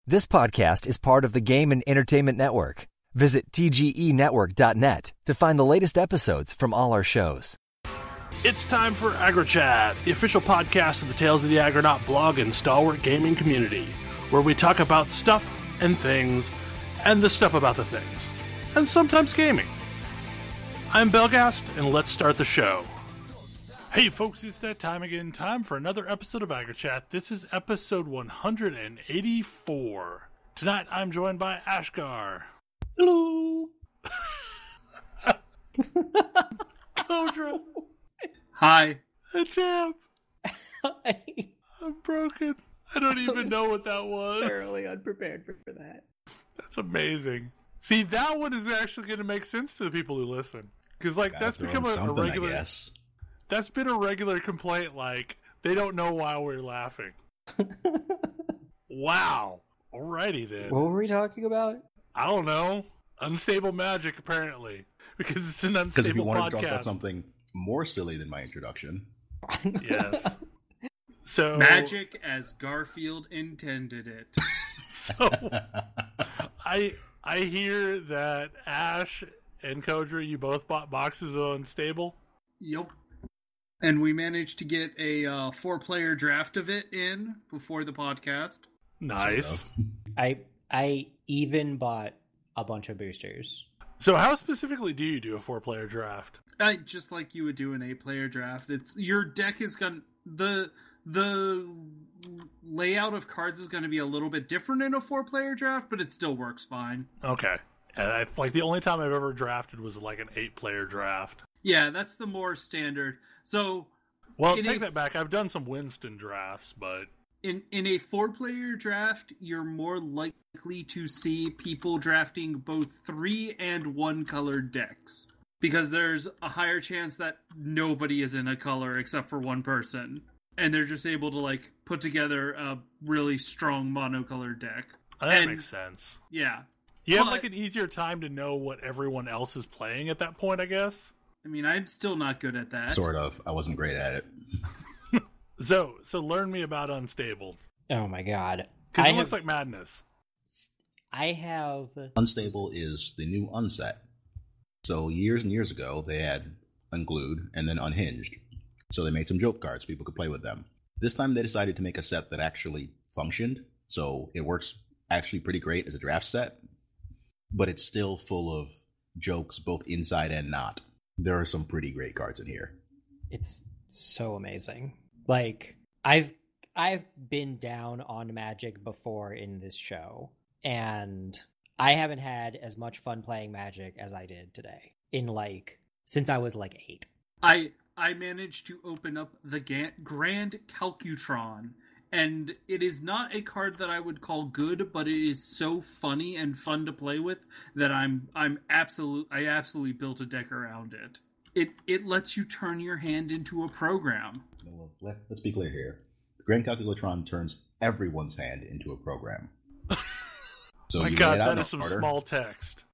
This podcast is part of the Game and Entertainment Network. Visit tgenetwork.net to find the latest episodes from all our shows. It's time for AggroChat, the official podcast of the Tales of the Aggronaut blog and stalwart gaming community, where we talk about stuff and things, and the stuff about the things, and sometimes gaming. I'm Belgast, and let's start the show. Hey folks, it's that time again. Time for another episode of AggroChat. This is episode 184. Tonight I'm joined by Ashgar. Hello. Kodra. Hi. And Tam. Hi. I'm broken. I don't even know what that was. Thoroughly unprepared for that. That's amazing. See, that one is actually going to make sense to the people who listen. Because, like, that's become a regular... I guess. That's been a regular complaint, like, they don't know why we're laughing. Wow. Alrighty, then. What were we talking about? I don't know. Unstable magic, apparently. Because it's an unstable podcast. Because if you wanted to talk about something more silly than my introduction. Yes. So magic as Garfield intended it. So, I hear that Ash and Kodra, you both bought boxes of Unstable? Yep. And we managed to get a 4-player draft of it in before the podcast. Nice. I even bought a bunch of boosters. So how specifically do you do a 4-player draft? Just like you would do an 8-player draft. It's your deck is going the layout of cards is going to be a little bit different in a 4-player draft, but it still works fine. Okay. Like the only time I've ever drafted was like an 8-player draft. Yeah, that's the more standard. So, well, take that back. I've done some Winston drafts, but in a 4-player draft, you're more likely to see people drafting both 3 and 1 colored decks because there's a higher chance that nobody is in a color except for one person, and they're just able to like put together a really strong monocolored deck. That makes sense. Yeah, you have like an easier time to know what everyone else is playing at that point, I guess. I mean, I'm still not good at that. Sort of. I wasn't great at it. So learn me about Unstable. Oh my god. Because it looks like madness. I have... Unstable is the new unset. So years and years ago, they had Unglued and then Unhinged. So they made some joke cards. People could play with them. This time they decided to make a set that actually functioned. So it works actually pretty great as a draft set. But it's still full of jokes, both inside and not. There are some pretty great cards in here. It's so amazing. Like, I've been down on Magic before in this show, and I haven't had as much fun playing Magic as I did today. Since I was 8. I managed to open up the Grand Calcutron, and it is not a card that I would call good, but it is so funny and fun to play with that I absolutely built a deck around it. It lets you turn your hand into a program. Well, let's be clear here. The Grand Calculatron turns everyone's hand into a program. So my God, that is some small text.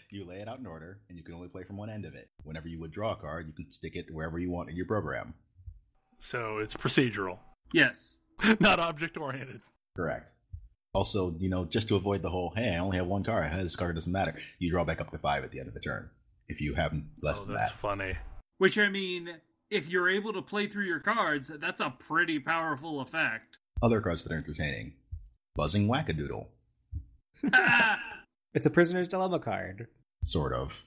You lay it out in order, and you can only play from one end of it. Whenever you would draw a card, you can stick it wherever you want in your program. So it's procedural. Yes. Not object-oriented. Correct. Also, just to avoid the whole, hey, I only have one card, this card doesn't matter, you draw back up to 5 at the end of the turn, if you have less than that. That's funny. Which, I mean, if you're able to play through your cards, that's a pretty powerful effect. Other cards that are entertaining. Buzzing Wackadoodle. It's a Prisoner's Dilemma card. Sort of.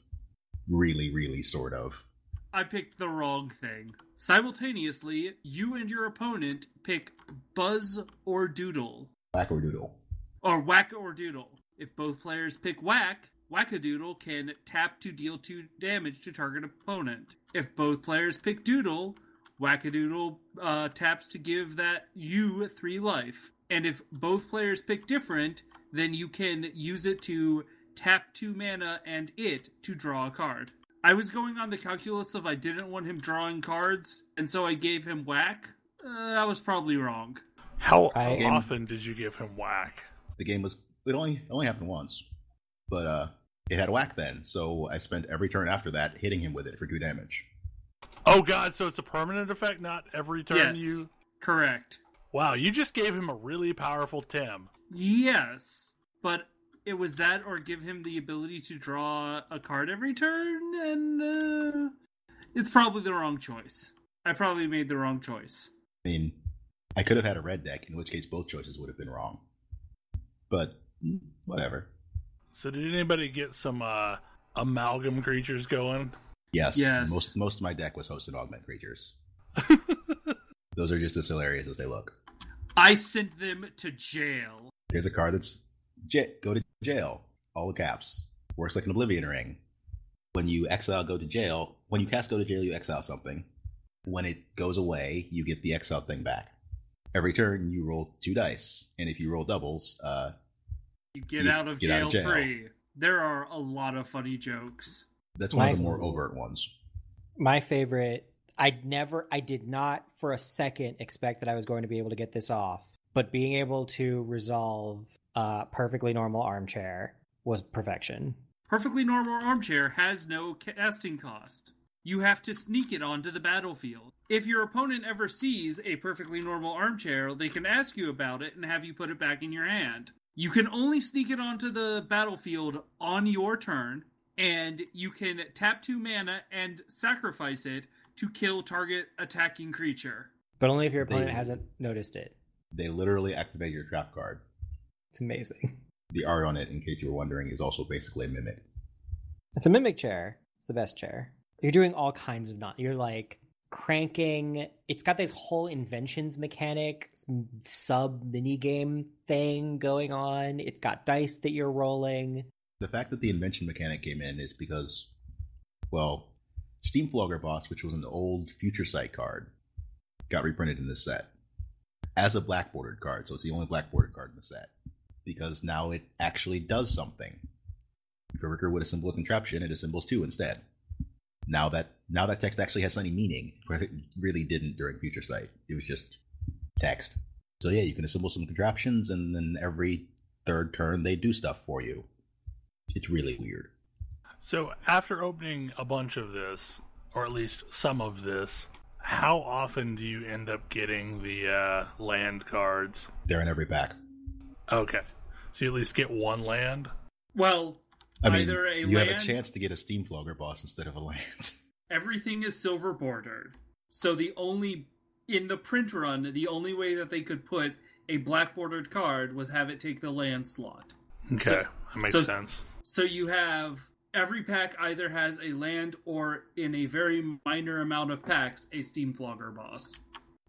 Really, really sort of. I picked the wrong thing. Simultaneously, you and your opponent pick Buzz or Doodle. Whack or Doodle. Or Whack or Doodle. If both players pick Whack, Wackadoodle can tap to deal 2 damage to target opponent. If both players pick Doodle, Wackadoodle taps to give you 3 life. And if both players pick different, then you can use it to tap 2 mana and it to draw a card. I was going on the calculus of I didn't want him drawing cards, and so I gave him Whack. That was probably wrong. How often did you give him Whack? The game it only happened once, but it had Whack then, so I spent every turn after that hitting him with it for 2 damage. Oh god, so it's a permanent effect, not every turn yes, you... Correct. Wow, you just gave him a really powerful Tim. Yes, but it was that or give him the ability to draw a card every turn, and it's probably the wrong choice. I probably made the wrong choice. I mean, I could have had a red deck, in which case both choices would have been wrong. But, whatever. So did anybody get some amalgam creatures going? Yes. Yes. Most of my deck was hosted augment creatures. Those are just as hilarious as they look. I sent them to jail. Here's a card that's go to jail. All the caps. Works like an Oblivion Ring. When you exile go to jail, when you cast go to jail, you exile something. When it goes away, you get the exiled thing back. Every turn, you roll 2 dice. And if you roll doubles, you get out of jail free. There are a lot of funny jokes. That's one of the more overt ones. My favorite, I did not for a second expect that I was going to be able to get this off, but being able to resolve Perfectly Normal Armchair was perfection. Perfectly Normal Armchair has no casting cost. You have to sneak it onto the battlefield. If your opponent ever sees a Perfectly Normal Armchair, they can ask you about it and have you put it back in your hand. You can only sneak it onto the battlefield on your turn, and you can tap 2 mana and sacrifice it to kill target attacking creature. But only if your opponent hasn't noticed it. They literally activate your trap card. It's amazing. The art on it, in case you were wondering, is also basically a mimic. It's a mimic chair. It's the best chair. You're doing all kinds of you're like cranking. It's got this whole inventions mechanic, sub mini game thing going on. It's got dice that you're rolling. The fact that the invention mechanic came in is because, well, Steamflogger Boss, which was an old Future Sight card, got reprinted in this set as a black bordered card. So it's the only black bordered card in the set because now it actually does something. If a Ricker would assemble a contraption, it assembles 2 instead. Now that text actually has any meaning, but it really didn't during Future Sight. It was just text. So yeah, you can assemble some contraptions, and then every third turn they do stuff for you. It's really weird. So after opening a bunch of this, or at least some of this, how often do you end up getting the land cards? They're in every pack. Okay. So you at least get 1 land? Well, I mean, either a you land, have a chance to get a Steamflogger Boss instead of a land. Everything is silver bordered. So in the print run, the only way that they could put a black bordered card was have it take the land slot. Okay, that makes sense. So you have every pack either has a land or, in a very minor amount of packs, a Steamflogger Boss.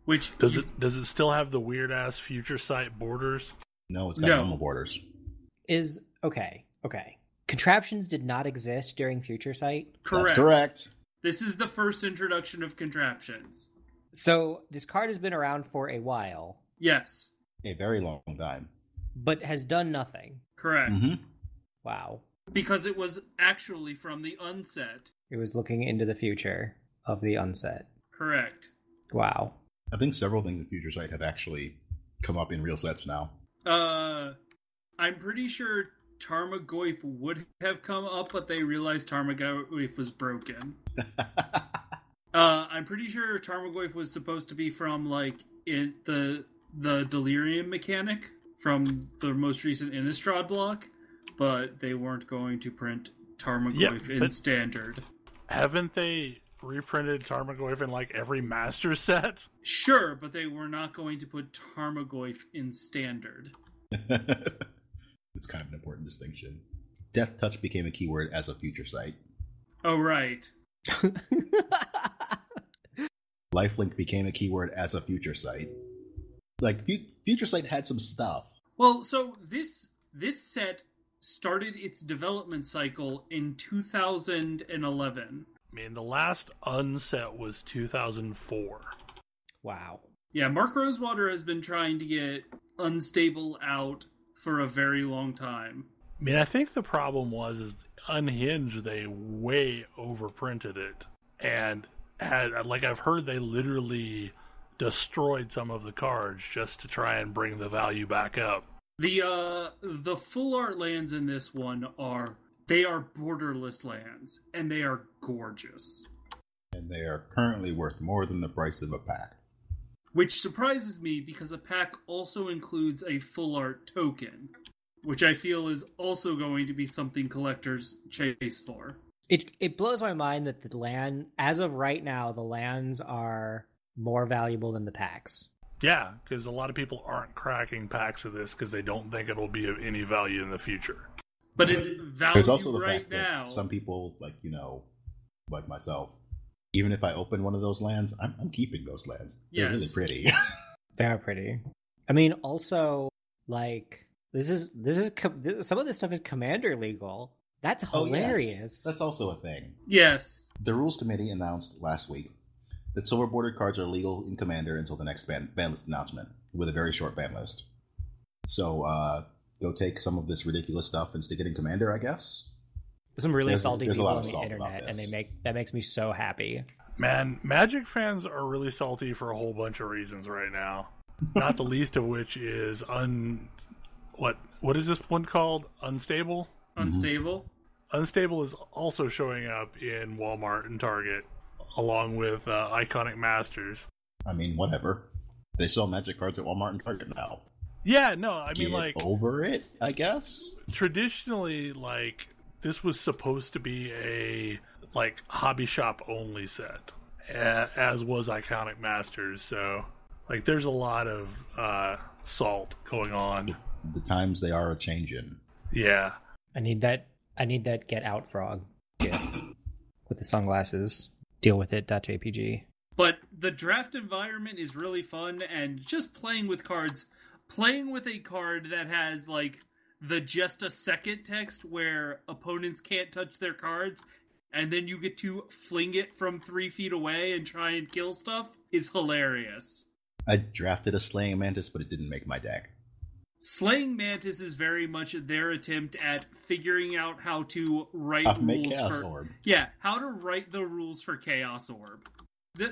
Which does it still have the weird ass Future Sight borders? No, it's got normal borders. Okay. Contraptions did not exist during Future Sight? Correct. That's correct. This is the first introduction of contraptions. So this card has been around for a while. Yes. A very long time. But has done nothing. Correct. Mm-hmm. Wow. Because it was actually from the unset. It was looking into the future of the unset. Correct. Wow. I think several things in Future Sight have actually come up in real sets now. I'm pretty sure Tarmogoyf would have come up, but they realized Tarmogoyf was broken. I'm pretty sure Tarmogoyf was supposed to be from, like, in the Delirium mechanic from the most recent Innistrad block, but they weren't going to print Tarmogoyf in Standard. Haven't they reprinted Tarmogoyf in, like, every Master set? Sure, but they were not going to put Tarmogoyf in Standard. It's kind of an important distinction. Death Touch became a keyword as a Future Sight. Oh, right. Lifelink became a keyword as a Future Sight. Like, Future Sight had some stuff. Well, so this set started its development cycle in 2011. I mean, the last unset was 2004. Wow. Yeah, Mark Rosewater has been trying to get Unstable out for a very long time. I mean, I think the problem is Unhinged, they way overprinted it. And had, like, I've heard they literally destroyed some of the cards just to try and bring the value back up. The full art lands in this one are borderless lands, and they are gorgeous. And they are currently worth more than the price of a pack. which surprises me because a pack also includes a full art token, which I feel is also going to be something collectors chase for. It blows my mind that the land, as of right now, the lands are more valuable than the packs. Yeah, because a lot of people aren't cracking packs of this because they don't think it'll be of any value in the future. But it's value There's also the right fact now. that some people, like myself, even if I open one of those lands, I'm keeping those lands. They're really pretty. They are pretty. I mean, also, like, this is some of this stuff is commander legal. That's hilarious. Oh, yes. That's also a thing. Yes. The rules committee announced last week that silver bordered cards are legal in commander until the next ban list announcement, with a very short ban list. So go take some of this ridiculous stuff and stick it in commander, I guess. Some really salty people on the salt internet, and that makes me so happy. Man, Magic fans are really salty for a whole bunch of reasons right now. Not the least of which is what is this one called? Unstable? Unstable? Unstable is also showing up in Walmart and Target, along with Iconic Masters. I mean, whatever. They sell Magic cards at Walmart and Target now. Yeah, no, I mean, Get over it, I guess. Traditionally, like, this was supposed to be a, like, hobby shop only set, as was Iconic Masters, so, like, there's a lot of salt going on. The times they are a-changin'. Yeah. I need that Get Out Frog with the sunglasses. Deal with it. .jpg. But the draft environment is really fun, and just playing with cards, playing with a card that has, like, the just a second text where opponents can't touch their cards, and then you get to fling it from 3 feet away and try and kill stuff, is hilarious. I drafted a Slaying Mantis, but it didn't make my deck. Slaying Mantis is very much their attempt at figuring out how to write rules make Chaos Orb. Yeah, how to write the rules for Chaos Orb.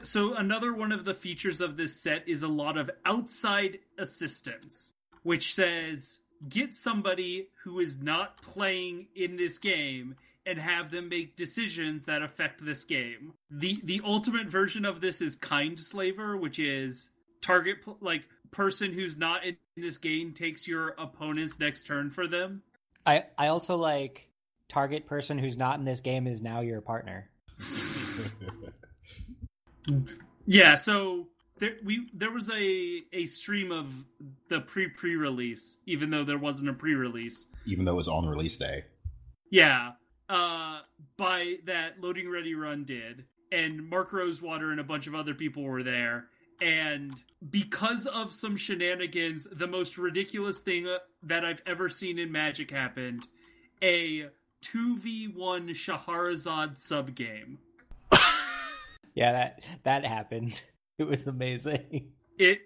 So another one of the features of this set is a lot of outside assistance, which says, get somebody who is not playing in this game and have them make decisions that affect this game. The ultimate version of this is Kind Slaver, which is target, person who's not in this game takes your opponent's next turn for them. I also like target person who's not in this game is now your partner. Yeah, so there was a stream of the pre-release, even though there wasn't a pre-release. Even though it was on release day. Yeah, by that Loading Ready Run did, and Mark Rosewater and a bunch of other people were there. And because of some shenanigans, the most ridiculous thing that I've ever seen in Magic happened. A 2v1 Shahrazad subgame. Yeah, that happened. It was amazing. It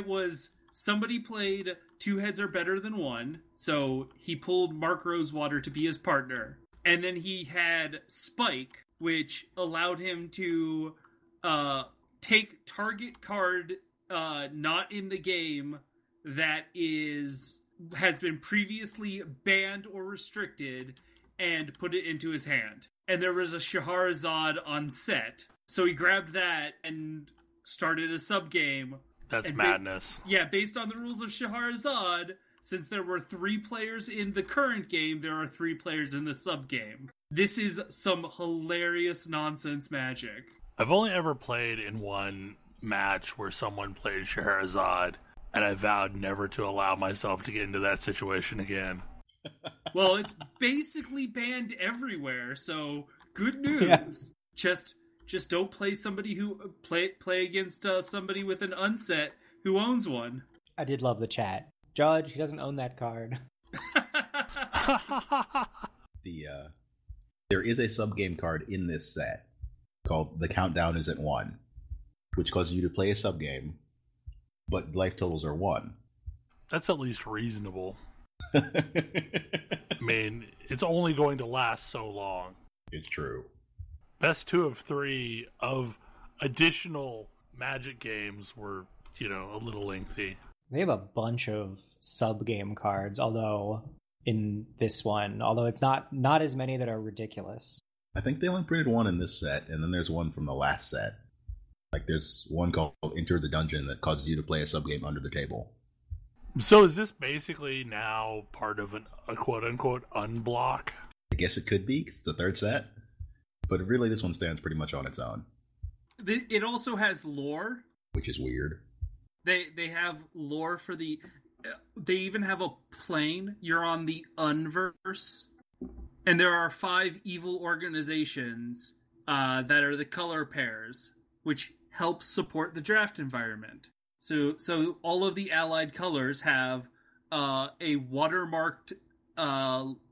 was, somebody played 2 heads are better than 1, so he pulled Mark Rosewater to be his partner. And then he had Spike, which allowed him to take target card not in the game that has been previously banned or restricted and put it into his hand. And there was a Shahrazad on set, so he grabbed that and started a sub-game. That's madness. Based on the rules of Shahrazad, since there were 3 players in the current game, there are 3 players in the sub-game. This is some hilarious nonsense magic. I've only ever played in one match where someone played Scheherazade, and I vowed never to allow myself to get into that situation again. Well, it's basically banned everywhere, so good news. Yeah. Just don't play somebody who play against somebody with an unset who owns one. I did love the chat. Judge, he doesn't own that card. There is a sub-game card in this set called The Countdown is at 1, which causes you to play a sub-game, but life totals are 1. That's at least reasonable. I mean, it's only going to last so long. It's true. Best 2 of 3 of additional Magic games were, a little lengthy. They have a bunch of sub-game cards, although it's not as many that are ridiculous. I think they only printed 1 in this set, and then there's one from the last set. Like there's one called Enter the Dungeon that causes you to play a subgame under the table. So is this basically now part of a quote-unquote unblock? I guess it could be, 'cause it's the third set. But really, this one stands pretty much on its own. It also has lore. Which is weird. They have lore for the... They even have a plane. You're on the Unverse. And there are 5 evil organizations that are the color pairs, which help support the draft environment. So all of the allied colors have a watermarked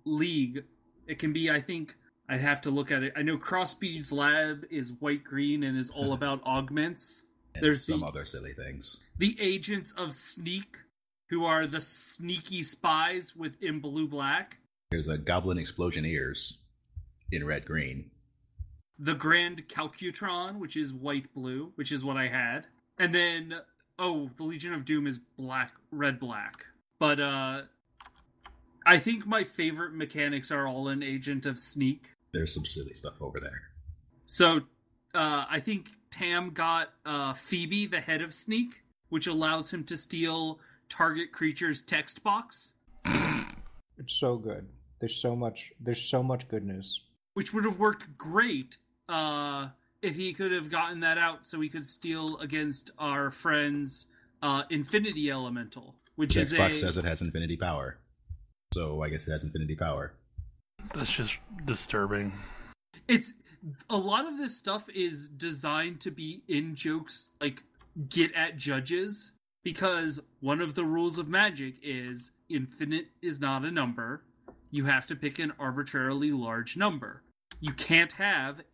league. It can be, I think, I'd have to look at it. I know Crossbead's lab is white-green and is all about augments. And there's some other silly things. The Agents of Sneak, who are the sneaky spies in blue-black. There's a Goblin Explosioneers in red-green. The Grand Calcutron, which is white-blue, which is what I had. And then, the Legion of Doom is red-black. But, I think my favorite mechanics are all in Agent of Sneak. There's some silly stuff over there. So, I think Tam got Phoebe, the head of Sneak, which allows him to steal target creature's text box. It's so good. There's so much goodness. Which would have worked great if he could have gotten that out so he could steal against our friend's Infinity Elemental, which is Xbox says it has infinity power. So I guess it has infinity power. That's just disturbing. It's a lot of this stuff is designed to be in jokes, like get at judges, because one of the rules of Magic is infinite is not a number. You have to pick an arbitrarily large number. You can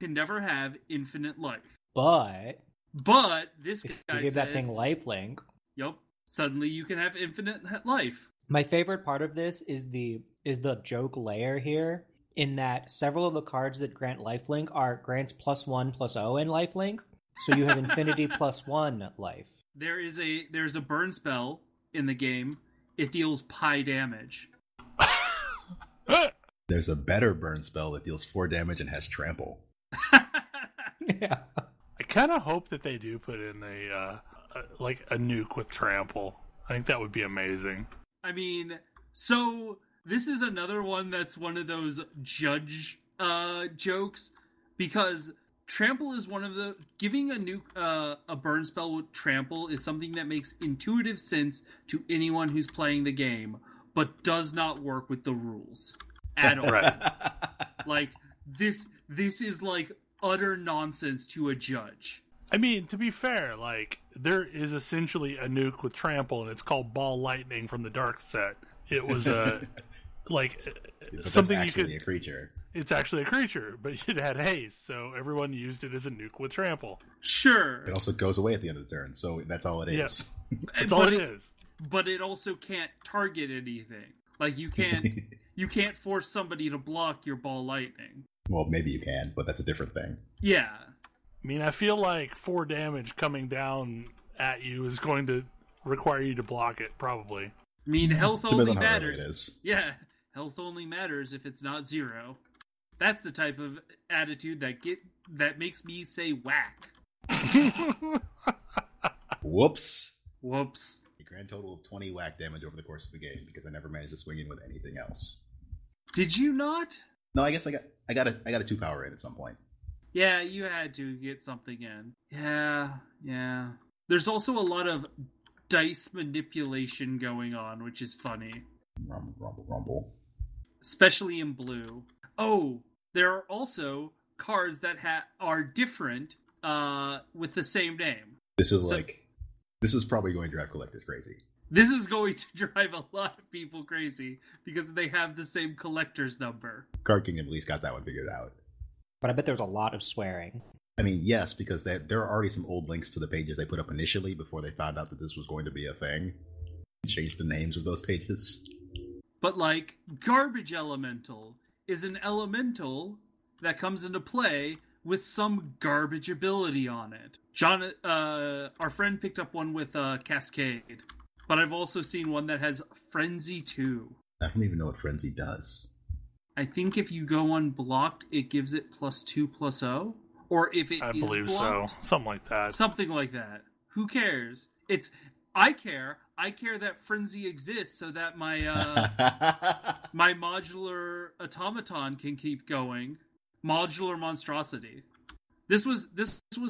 never have infinite life. But this guy you give that thing lifelink. Yep. Suddenly you can have infinite life. My favorite part of this is the joke layer here, in that several of the cards that grant lifelink grants +1/+0 in lifelink, so you have infinity +1 life. There's a burn spell in the game. It deals pi damage. There's a better burn spell that deals 4 damage and has trample. Yeah. I kind of hope that they do put in a nuke with trample. I think that would be amazing. I mean, so this is another one that's one of those judge jokes, because trample is one of the... Giving a burn spell with trample is something that makes intuitive sense to anyone who's playing the game, but does not work with the rules at all. Right. Like, this is like utter nonsense to a judge. I mean, to be fair, like, there is essentially a nuke with trample, and it's called Ball Lightning from the Dark set. It was something you could... a creature. It's actually a creature, but it had haste, so everyone used it as a nuke with trample. Sure. It also goes away at the end of the turn, so that's all it is. Yeah. That's all it is. But it also can't target anything. Like, you can't force somebody to block your Ball Lightning. Well, maybe you can, but that's a different thing. Yeah. I mean, I feel like 4 damage coming down at you is going to require you to block it, probably. I mean, health only Depends on how early matters. it is. Yeah, health only matters if it's not 0. That's the type of attitude that makes me say whack. Whoops. Whoops. A grand total of 20 whack damage over the course of the game, because I never managed to swing in with anything else. Did you not? No, I guess I got a 2-power in at some point. Yeah, you had to get something in. Yeah. There's also a lot of dice manipulation going on, which is funny. Rumble. Especially in blue. Oh, there are also cards that are different with the same name. This is probably going to drive collectors crazy. This is going to drive a lot of people crazy because they have the same collector's number. Card King at least got that one figured out. But I bet there's a lot of swearing. I mean, yes, because there are already some old links to the pages they put up initially before they found out that this was going to be a thing. Changed the names of those pages. But, like, Garbage Elemental is an elemental that comes into play with some garbage ability on it. Our friend picked up one with Cascade. But I've also seen one that has Frenzy 2. I don't even know what Frenzy does. I think if you go unblocked, it gives it +2/+0. or if it I is believe blocked. so. Something like that. Something like that. Who cares? I care. I care that Frenzy exists so that my my modular automaton can keep going. Modular monstrosity. This was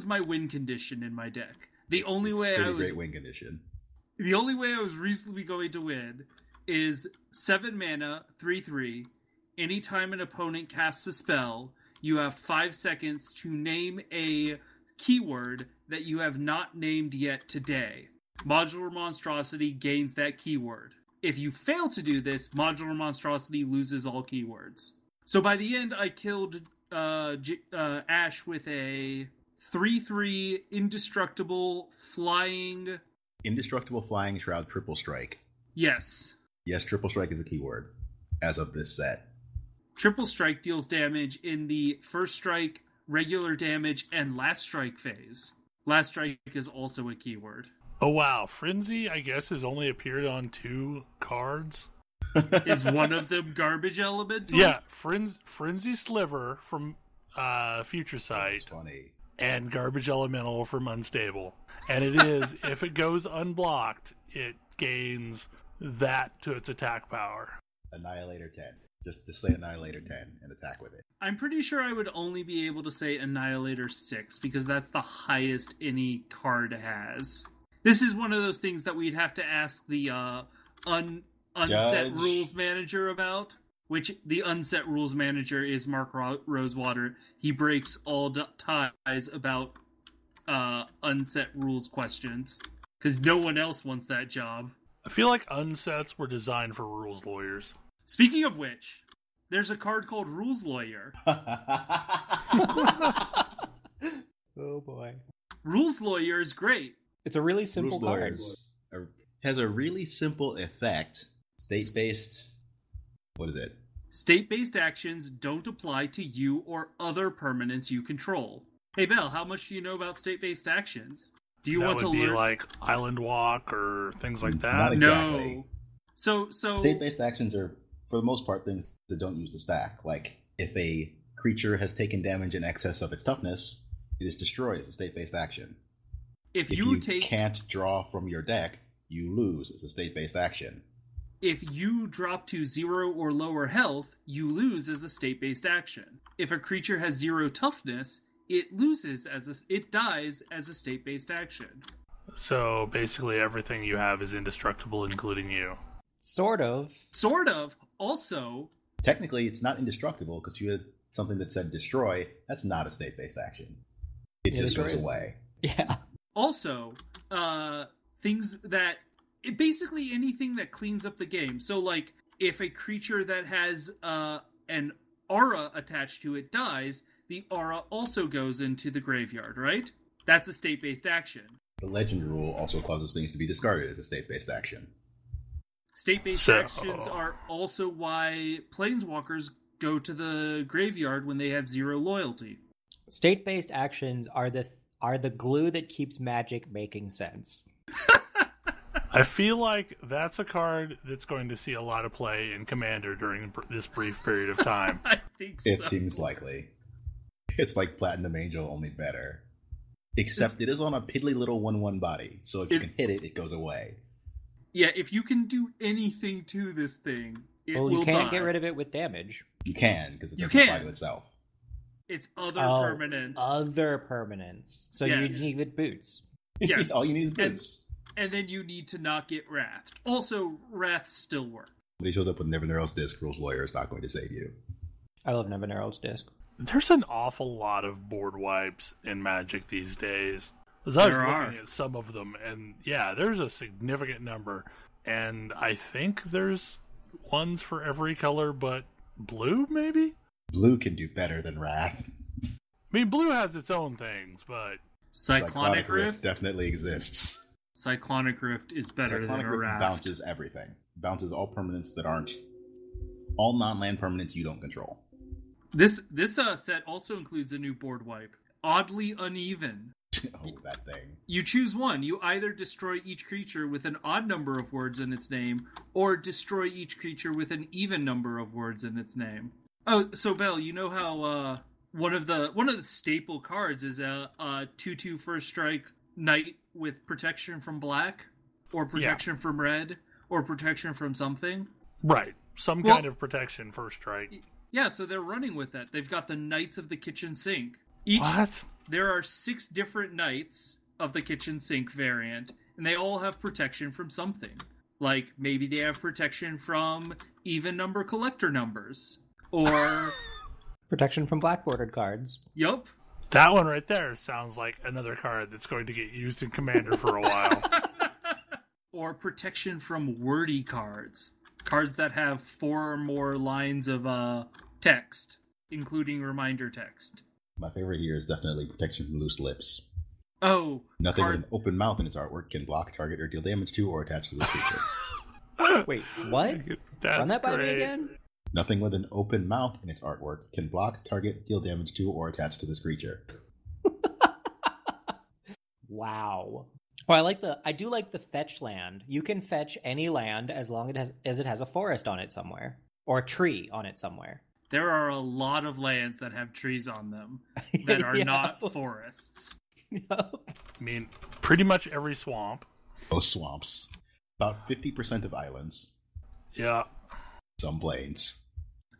my win condition in my deck. The only way great win condition. The only way I was reasonably going to win is 7 mana, 3/3. Anytime an opponent casts a spell, you have 5 seconds to name a keyword that you have not named yet today. Modular Monstrosity gains that keyword. If you fail to do this, Modular Monstrosity loses all keywords. So by the end, I killed Ash with a 3/3 indestructible flying... Indestructible Flying Shroud Triple Strike. Yes. Yes, Triple Strike is a keyword, as of this set. Triple Strike deals damage in the first strike, regular damage, and last strike phase. Last strike is also a keyword. Oh wow, Frenzy, I guess, has only appeared on 2 cards. Is one of them Garbage Elemental? Yeah, Frenzy Sliver from Future Sight. That's funny. And Garbage Elemental from Unstable. And it is, if it goes unblocked, it gains that to its attack power. Annihilator 10. Just say Annihilator 10 and attack with it. I'm pretty sure I would only be able to say Annihilator 6 because that's the highest any card has. This is one of those things that we'd have to ask the unset rules manager about, which the unset rules manager is Mark Rosewater. He breaks all ties about unset rules questions because no one else wants that job. I feel like unsets were designed for rules lawyers. Speaking of which, there's a card called Rules Lawyer. Oh boy. Rules Lawyer is great. It's a really simple Rules card. Has a really simple effect. State-based... What is it? State-based actions don't apply to you or other permanents you control. Hey, Belle, how much do you know about state-based actions? Do you want to learn? That would be like Island Walk or things like that? Not exactly. No. So State-based actions are, for the most part, things that don't use the stack. Like, if a creature has taken damage in excess of its toughness, it is destroyed as a state-based action. If you can't draw from your deck, you lose as a state-based action. If you drop to 0 or lower health, you lose as a state-based action. If a creature has 0 toughness, it dies as a state-based action. So basically everything you have is indestructible, including you. Sort of. Also, technically, it's not indestructible because you had something that said destroy. That's not a state-based action. It just goes away. Yeah. Also, things that... basically anything that cleans up the game. So, like, if a creature that has an aura attached to it dies, the aura also goes into the graveyard, right? That's a state-based action. The legend rule also causes things to be discarded as a state-based action. State-based actions are also why planeswalkers go to the graveyard when they have 0 loyalty. State-based actions are the glue that keeps Magic making sense. I feel like that's a card that's going to see a lot of play in Commander during this brief period of time. I think so. It seems likely. It's like Platinum Angel, only better. Except it is on a piddly little 1/1 body, so if you can hit it, it goes away. Yeah, if you can do anything to this thing, it will die. You can't get rid of it with damage. You can, because it doesn't apply to itself. It's other permanents. Other permanents. So you need with boots. Yes. All you need is boots. And then you need to not get Wrathed. Also, Wraths still work. When he shows up with Neverneral's Disc, Rules Lawyer is not going to save you. I love Neverneral's Disc. There's an awful lot of board wipes in Magic these days. As I was looking at some of them, and yeah, there's a significant number. And I think there's ones for every color but blue, maybe? Blue can do better than Wrath. I mean, blue has its own things, but... Cyclonic Rift definitely exists. Cyclonic Rift is better than a Wrath. Bounces everything. Bounces all permanents that aren't... all non-land permanents you don't control. This set also includes a new board wipe. Oddly Uneven. Oh, that thing. You choose one. You either destroy each creature with an odd number of words in its name, or destroy each creature with an even number of words in its name. Oh, so Belle, you know how one of the staple cards is a 2/2 first strike knight with protection from black, or protection from red, or protection from something. Right. Some kind of protection first strike. Yeah, so they're running with that. They've got the Knights of the Kitchen Sink. What? There are 6 different Knights of the Kitchen Sink variant, and they all have protection from something. Like, maybe they have protection from even number collector numbers. Or... protection from black bordered cards. Yup. That one right there sounds like another card that's going to get used in Commander for a while. Or protection from wordy cards. Cards that have 4 or more lines of text, including reminder text. My favorite here is definitely protection from loose lips. Oh, Nothing with an open mouth in its artwork can block, target, or deal damage to or attach to this creature. Wait, what? That's Run that by me great. again? Nothing with an open mouth in its artwork can block, target, deal damage to, or attach to this creature. Wow. Well, I do like the fetch land. You can fetch any land as long as it has a forest on it somewhere. Or a tree on it somewhere. There are a lot of lands that have trees on them that are not forests. Yep. I mean, pretty much every swamp. Most swamps. About 50% of islands. Yeah. Some plains.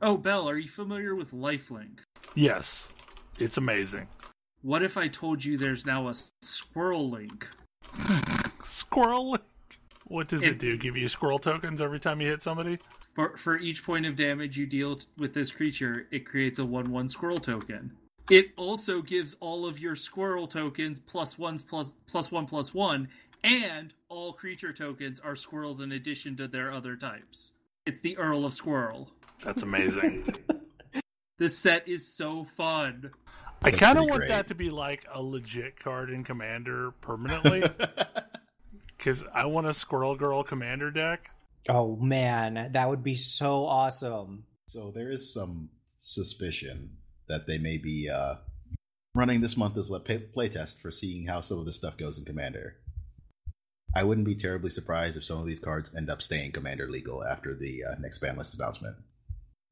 Oh, Belle, are you familiar with Lifelink? Yes. It's amazing. What if I told you there's now a Squirrel Link? Squirrel Link? What does it do? Give you squirrel tokens every time you hit somebody? For each point of damage you deal with this creature, it creates a 1/1 squirrel token. It also gives all of your squirrel tokens +1/+1/+1, and all creature tokens are squirrels in addition to their other types. It's the Earl of Squirrel. That's amazing. This set is so fun. I kind of want that to be like a legit card in Commander permanently. Because I want a Squirrel Girl Commander deck. Oh man, that would be so awesome. So there is some suspicion that they may be running this month as a playtest for seeing how some of this stuff goes in Commander. I wouldn't be terribly surprised if some of these cards end up staying Commander legal after the next ban list announcement.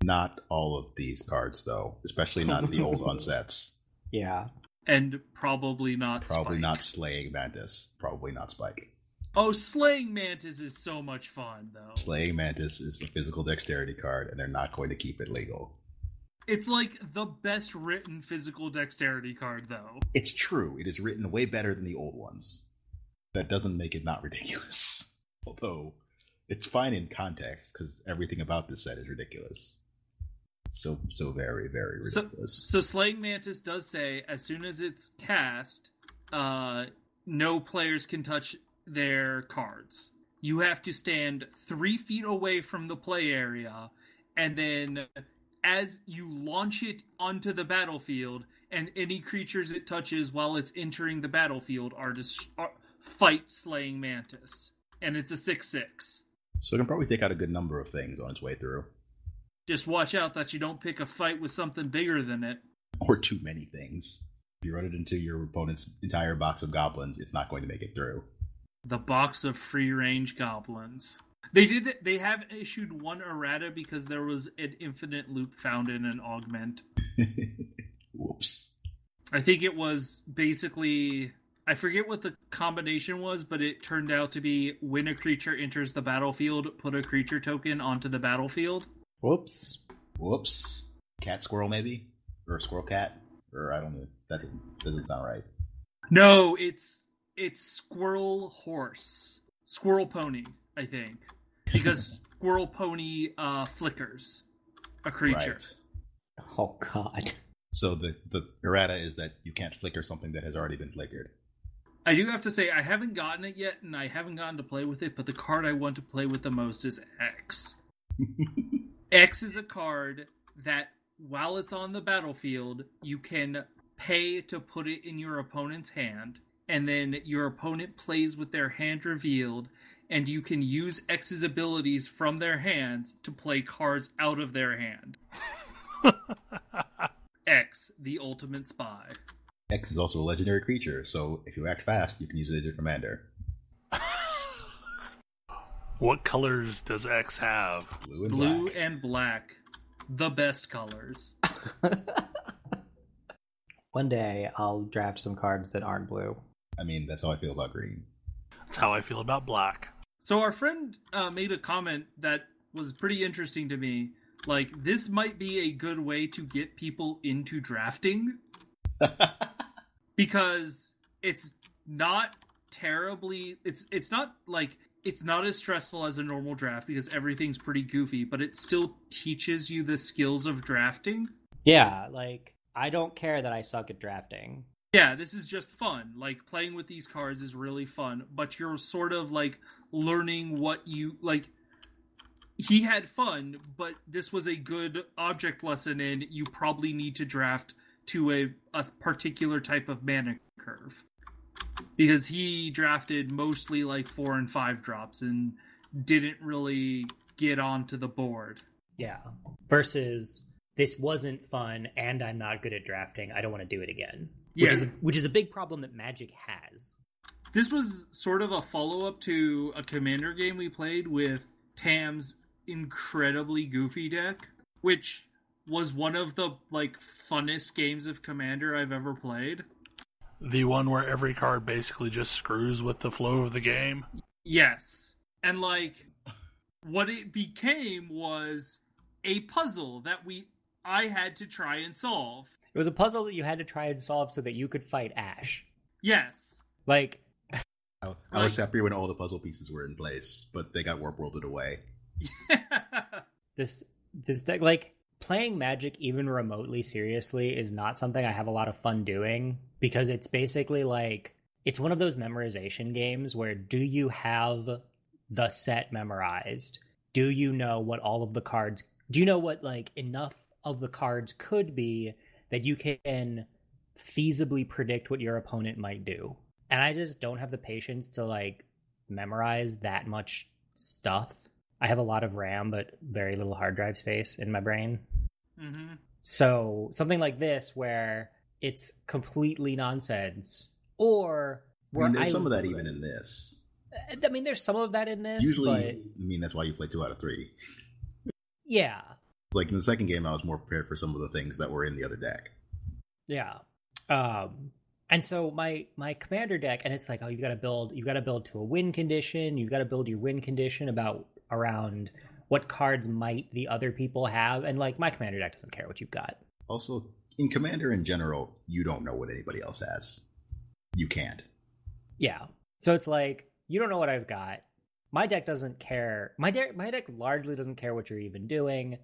Not all of these cards, though, especially not the old unsets. Yeah. And probably not Probably Spike. not Slaying Mantis. Probably not Spike. Oh, Slaying Mantis is so much fun, though. Slaying Mantis is a physical dexterity card, and they're not going to keep it legal. It's like the best written physical dexterity card, though. It's true. It is written way better than the old ones. That doesn't make it not ridiculous. Although, it's fine in context, because everything about this set is ridiculous. So very, very ridiculous. So Slaying Mantis does say, as soon as it's cast, no players can touch their cards. You have to stand 3 feet away from the play area, and then as you launch it onto the battlefield, and any creatures it touches while it's entering the battlefield are fight Slaying Mantis. And it's a 6/6. So it can probably take out a good number of things on its way through. Just watch out that you don't pick a fight with something bigger than it. Or too many things. If you run it into your opponent's entire box of goblins, it's not going to make it through. The box of free-range goblins. They have issued one errata because there was an infinite loop found in an augment. Whoops. I think it was basically... I forget what the combination was, but it turned out to be when a creature enters the battlefield, put a creature token onto the battlefield. Whoops. Cat squirrel, maybe? Or squirrel cat? Or I don't know. That doesn't sound right. No, it's squirrel horse. Squirrel pony, I think. Because squirrel pony flickers a creature. Right. Oh god. So the errata is that you can't flicker something that has already been flickered. I do have to say, I haven't gotten it yet, and I haven't gotten to play with it, but the card I want to play with the most is X. X is a card that, while it's on the battlefield, you can pay to put it in your opponent's hand, and then your opponent plays with their hand revealed, and you can use X's abilities from their hands to play cards out of their hand. X, the ultimate spy. X is also a legendary creature, so if you act fast, you can use it as your commander. What colors does X have? Blue and Blue black. and black. The best colors. One day I'll draft some cards that aren't blue. I mean, that's how I feel about green. That's how I feel about black. So our friend made a comment that was pretty interesting to me. Like, this might be a good way to get people into drafting. Because it's not terribly... It's not like... It's not as stressful as a normal draft because everything's pretty goofy, but it still teaches you the skills of drafting. Yeah, like, I don't care that I suck at drafting. Yeah, this is just fun. Like, playing with these cards is really fun, but you're sort of, like, learning what you... Like, he had fun, but this was a good object lesson in you probably need to draft to a particular type of mana curve. Because he drafted mostly, like, 4 and 5 drops and didn't really get onto the board. Yeah. Versus, this wasn't fun, and I'm not good at drafting. I don't want to do it again. Which is a big problem that Magic has. This was sort of a follow-up to a Commander game we played with Tam's incredibly goofy deck, which was one of the, like, funnest games of Commander I've ever played. The one where every card basically just screws with the flow of the game? Yes. And, like, what it became was a puzzle that I had to try and solve. It was a puzzle that you had to try and solve so that you could fight Ash. Yes. Like... I was happier when all the puzzle pieces were in place, but they got warp worlded away. This deck, like, playing Magic even remotely seriously is not something I have a lot of fun doing, because it's basically like, it's one of those memorization games where, do you have the set memorized? Do you know what all of the cards, do you know what, like, enough of the cards could be that you can feasibly predict what your opponent might do? And I just don't have the patience to, like, memorize that much stuff. I have a lot of RAM, but very little hard drive space in my brain. Mm-hmm. So something like this, where it's completely nonsense, or where there's some of that even in this. I mean, there's some of that in this. Usually, but... I mean, that's why you play 2 out of 3. Yeah. Like in the second game, I was more prepared for some of the things that were in the other deck. Yeah. And so my commander deck, and it's like, oh, you got to build to a win condition. You've got to build your win condition around what cards might the other people have. And, like, my commander deck doesn't care what you've got. Also, in Commander in general, you don't know what anybody else has. You can't. Yeah. So it's like, you don't know what I've got. My deck doesn't care. My deck largely doesn't care what you're even doing.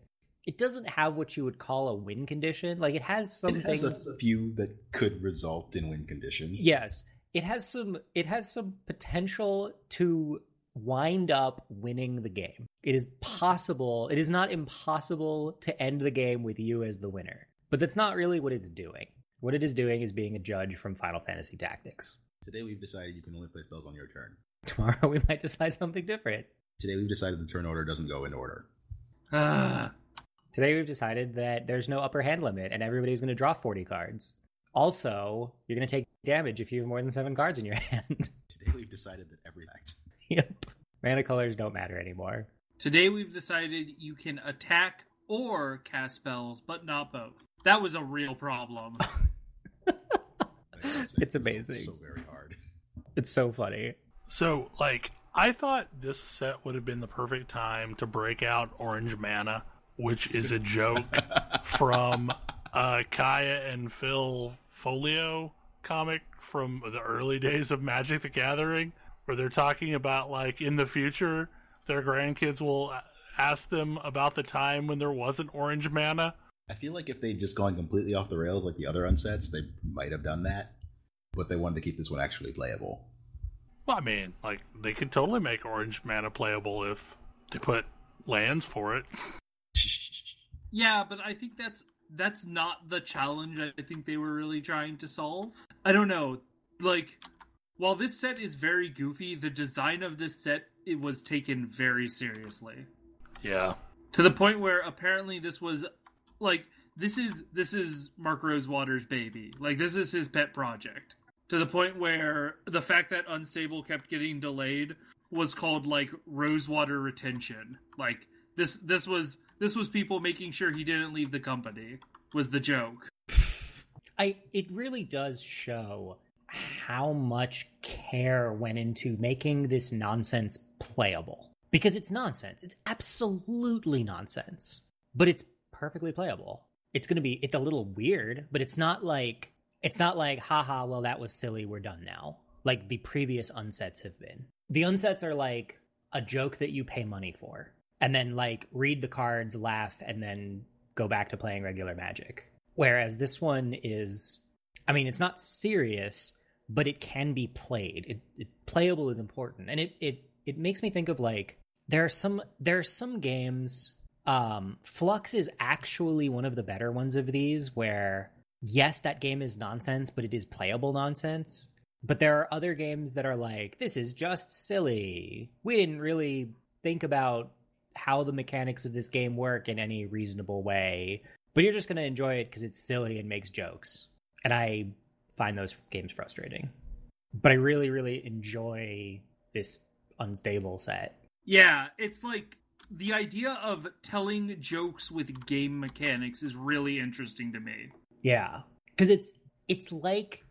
It doesn't have what you would call a win condition. Like, it has some things. It has a few that could result in win conditions. Yes. It has some potential to wind up winning the game. It is possible. It is not impossible to end the game with you as the winner. But that's not really what it's doing. What it is doing is being a judge from Final Fantasy Tactics. Today we've decided you can only play spells on your turn. Tomorrow we might decide something different. Today we've decided the turn order doesn't go in order. Today we've decided that there's no upper hand limit and everybody's going to draw 40 cards. Also, you're going to take damage if you have more than 7 cards in your hand. Today we've decided that every act. Yep. Mana colors don't matter anymore. Today we've decided you can attack or cast spells, but not both. That was a real problem. It's amazing. So very hard. It's so funny. So, like, I thought this set would have been the perfect time to break out Orange Mana, which is a joke from Kaya and Phil Folio comic from the early days of Magic the Gathering, where they're talking about, like, in the future, their grandkids will ask them about the time when there wasn't Orange Mana. I feel like if they'd just gone completely off the rails like the other unsets, they might have done that. But they wanted to keep this one actually playable. Well, I mean, like, they could totally make Orange Mana playable if they put lands for it. Yeah, but I think that's not the challenge I think they were really trying to solve. I don't know. Like, while this set is very goofy, the design of this set, it was taken very seriously. Yeah. To the point where apparently this was, like, this is Mark Rosewater's baby. Like, this is his pet project. To the point where the fact that Unstable kept getting delayed was called, like, Rosewater retention. Like, this was people making sure he didn't leave the company, was the joke. it really does show how much care went into making this nonsense playable. Because it's nonsense. It's absolutely nonsense. But it's perfectly playable. It's a little weird, but it's not like, haha, well, that was silly, we're done now. Like the previous unsets have been. The unsets are like a joke that you pay money for. And then like read the cards, laugh, and then go back to playing regular Magic. Whereas this one is, I mean, it's not serious, but it can be played. Playable is important. And it makes me think of like, there are some games, Flux is actually one of the better ones of these, where yes, that game is nonsense, but it is playable nonsense. But there are other games that are like, this is just silly. We didn't really think about how the mechanics of this game work in any reasonable way, but you're just going to enjoy it because it's silly and makes jokes. And I find those games frustrating. But I really, really enjoy this unstable set. Yeah, it's like the idea of telling jokes with game mechanics is really interesting to me. Yeah, because it's like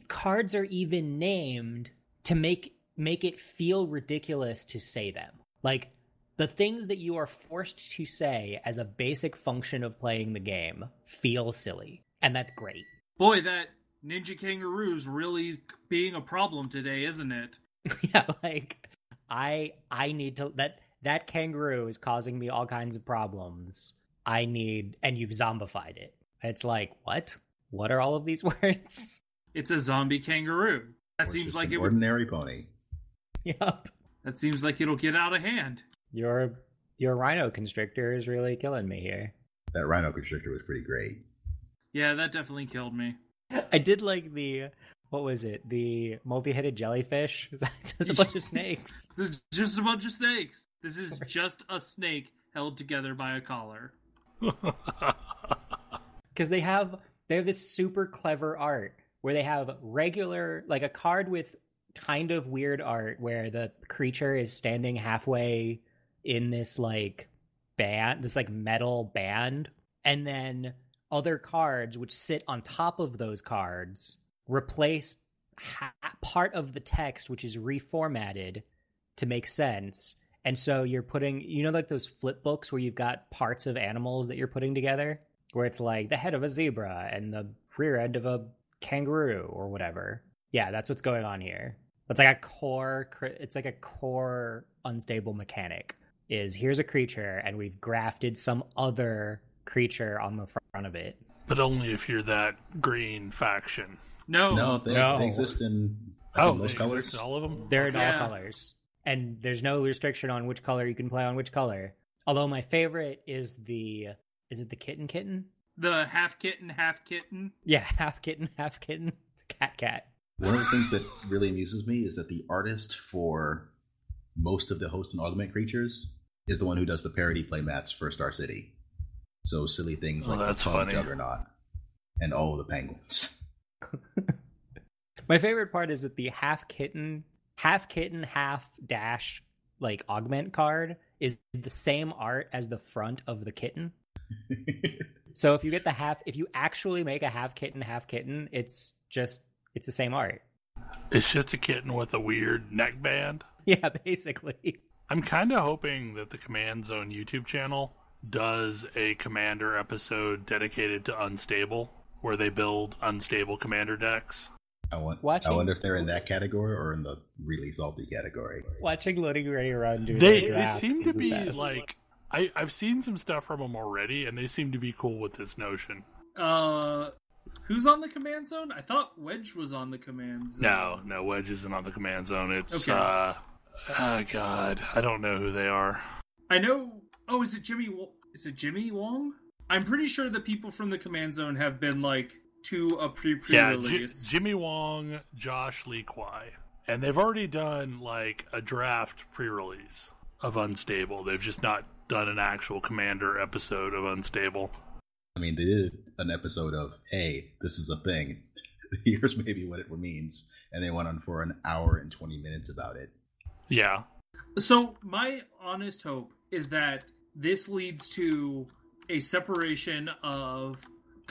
cards are even named to make it feel ridiculous to say them. Like, the things that you are forced to say as a basic function of playing the game feel silly, and that's great. Boy, that Ninja Kangaroo's really being a problem today, isn't it? Yeah, like, I need to... That kangaroo is causing me all kinds of problems. And you've zombified it. It's like, what? What are all of these words? It's a zombie kangaroo. That seems like an ordinary pony. Yep. That seems like it'll get out of hand. Your rhino constrictor is really killing me here. That rhino constrictor was pretty great. Yeah, that definitely killed me. I did like what was it? The multi-headed jellyfish? Is that just a bunch of snakes? This is just a bunch of snakes. This is just a snake held together by a collar. Because they have this super clever art where they have regular, like a card with kind of weird art where the creature is standing halfway in this like band, this like metal band, and then other cards which sit on top of those cards replace part of the text, which is reformatted to make sense. And so you're putting, like those flip books where you've got parts of animals that you're putting together, where it's like the head of a zebra and the rear end of a kangaroo or whatever. Yeah, that's what's going on here. It's like a core unstable mechanic is here's a creature and we've grafted some other creature on the front of it. But only if you're that green faction. No, they exist in most colors. All of them? They're in all colors. And there's no restriction on which color you can play on which color. Although my favorite is is it the kitten? The half kitten, half kitten? Yeah, half kitten, half kitten. It's a cat. One of the things that really amuses me is that the artist for most of the host and augment creatures is the one who does the parody playmats for Star City. So silly things like the Pug Juggernaut and all of the penguins. My favorite part is that the half kitten, half dash like augment card is the same art as the front of the kitten. So if you actually make a half kitten, it's the same art. It's just a kitten with a weird neck band. Yeah, basically. I'm kind of hoping that the Command Zone YouTube channel does a Commander episode dedicated to Unstable, where they build unstable Commander decks. I wonder if they're in that category or in the really salty category. Watching Loading Ready Run do they seem to be like... I've seen some stuff from them already, and they seem to be cool with this notion. Who's on the Command Zone? I thought Wedge was on the Command Zone. No, Wedge isn't on the Command Zone. It's, okay. Oh, God. I don't know who they are. I know... Oh, is it Jimmy Wong? I'm pretty sure the people from the Command Zone have been, like, to a pre-release. Jimmy Wong, Josh Lee Kwai. And they've already done, like, a draft pre-release of Unstable. They've just not done an actual Commander episode of Unstable. I mean, they did an episode of, hey, this is a thing. Here's maybe what it means. And they went on for an hour and 20 minutes about it. Yeah. So my honest hope is that this leads to a separation of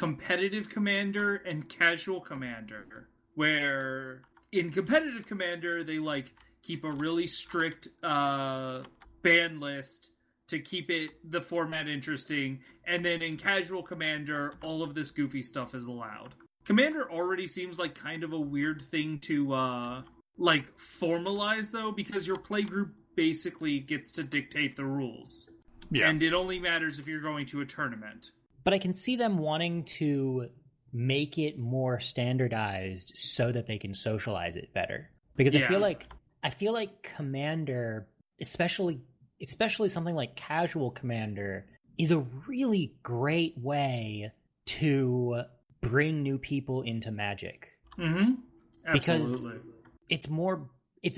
competitive commander and casual commander, where in competitive commander they like keep a really strict ban list to keep the format interesting, and then in casual commander all of this goofy stuff is allowed. Commander already seems like kind of a weird thing to like formalize though, because your playgroup basically gets to dictate the rules. Yeah. And it only matters if you're going to a tournament. But I can see them wanting to make it more standardized so that they can socialize it better. Because I feel like Commander, especially something like Casual Commander, is a really great way to bring new people into Magic. Mm-hmm. Because it's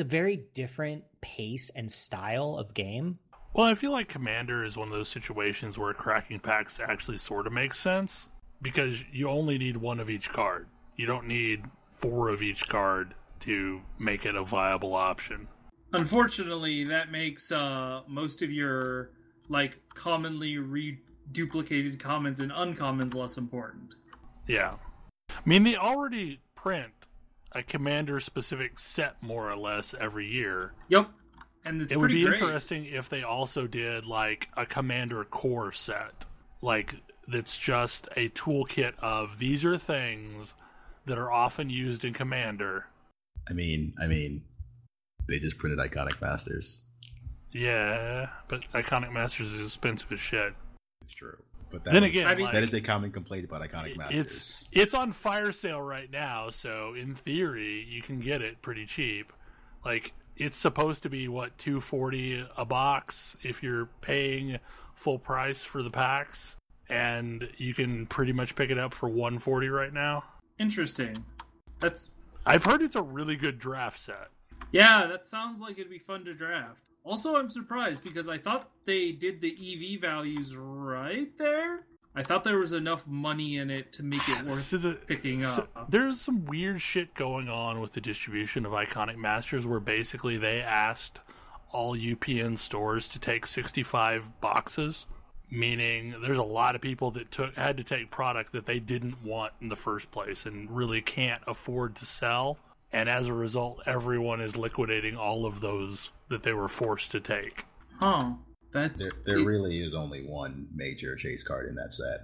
a very different pace and style of game. Well, I feel like Commander is one of those situations where cracking packs actually sort of makes sense, because you only need one of each card. You don't need 4 of each card to make it a viable option. Unfortunately, that makes most of your like commonly reduplicated commons and uncommons less important. Yeah. I mean, they already print a Commander-specific set, more or less, every year. Yep. And it would be great. Interesting if they also did like a Commander core set, like that's just a toolkit of these are things that are often used in Commander. I mean, they just printed Iconic Masters. Yeah, but Iconic Masters is expensive as shit. It's true. But that is a common complaint about Iconic Masters. It's on fire sale right now, so in theory you can get it pretty cheap. Like, it's supposed to be $240 a box if you're paying full price for the packs, and you can pretty much pick it up for $140 right now. Interesting. I've heard it's a really good draft set. Yeah, that sounds like it'd be fun to draft. Also, I'm surprised because I thought they did the EV values right there. I thought there was enough money in it to make it worth picking up. There's some weird shit going on with the distribution of Iconic Masters where basically they asked all UPN stores to take 65 boxes, meaning there's a lot of people that had to take product that they didn't want in the first place and really can't afford to sell. And as a result, everyone is liquidating all of those that they were forced to take. Huh. There really is only one major chase card in that set.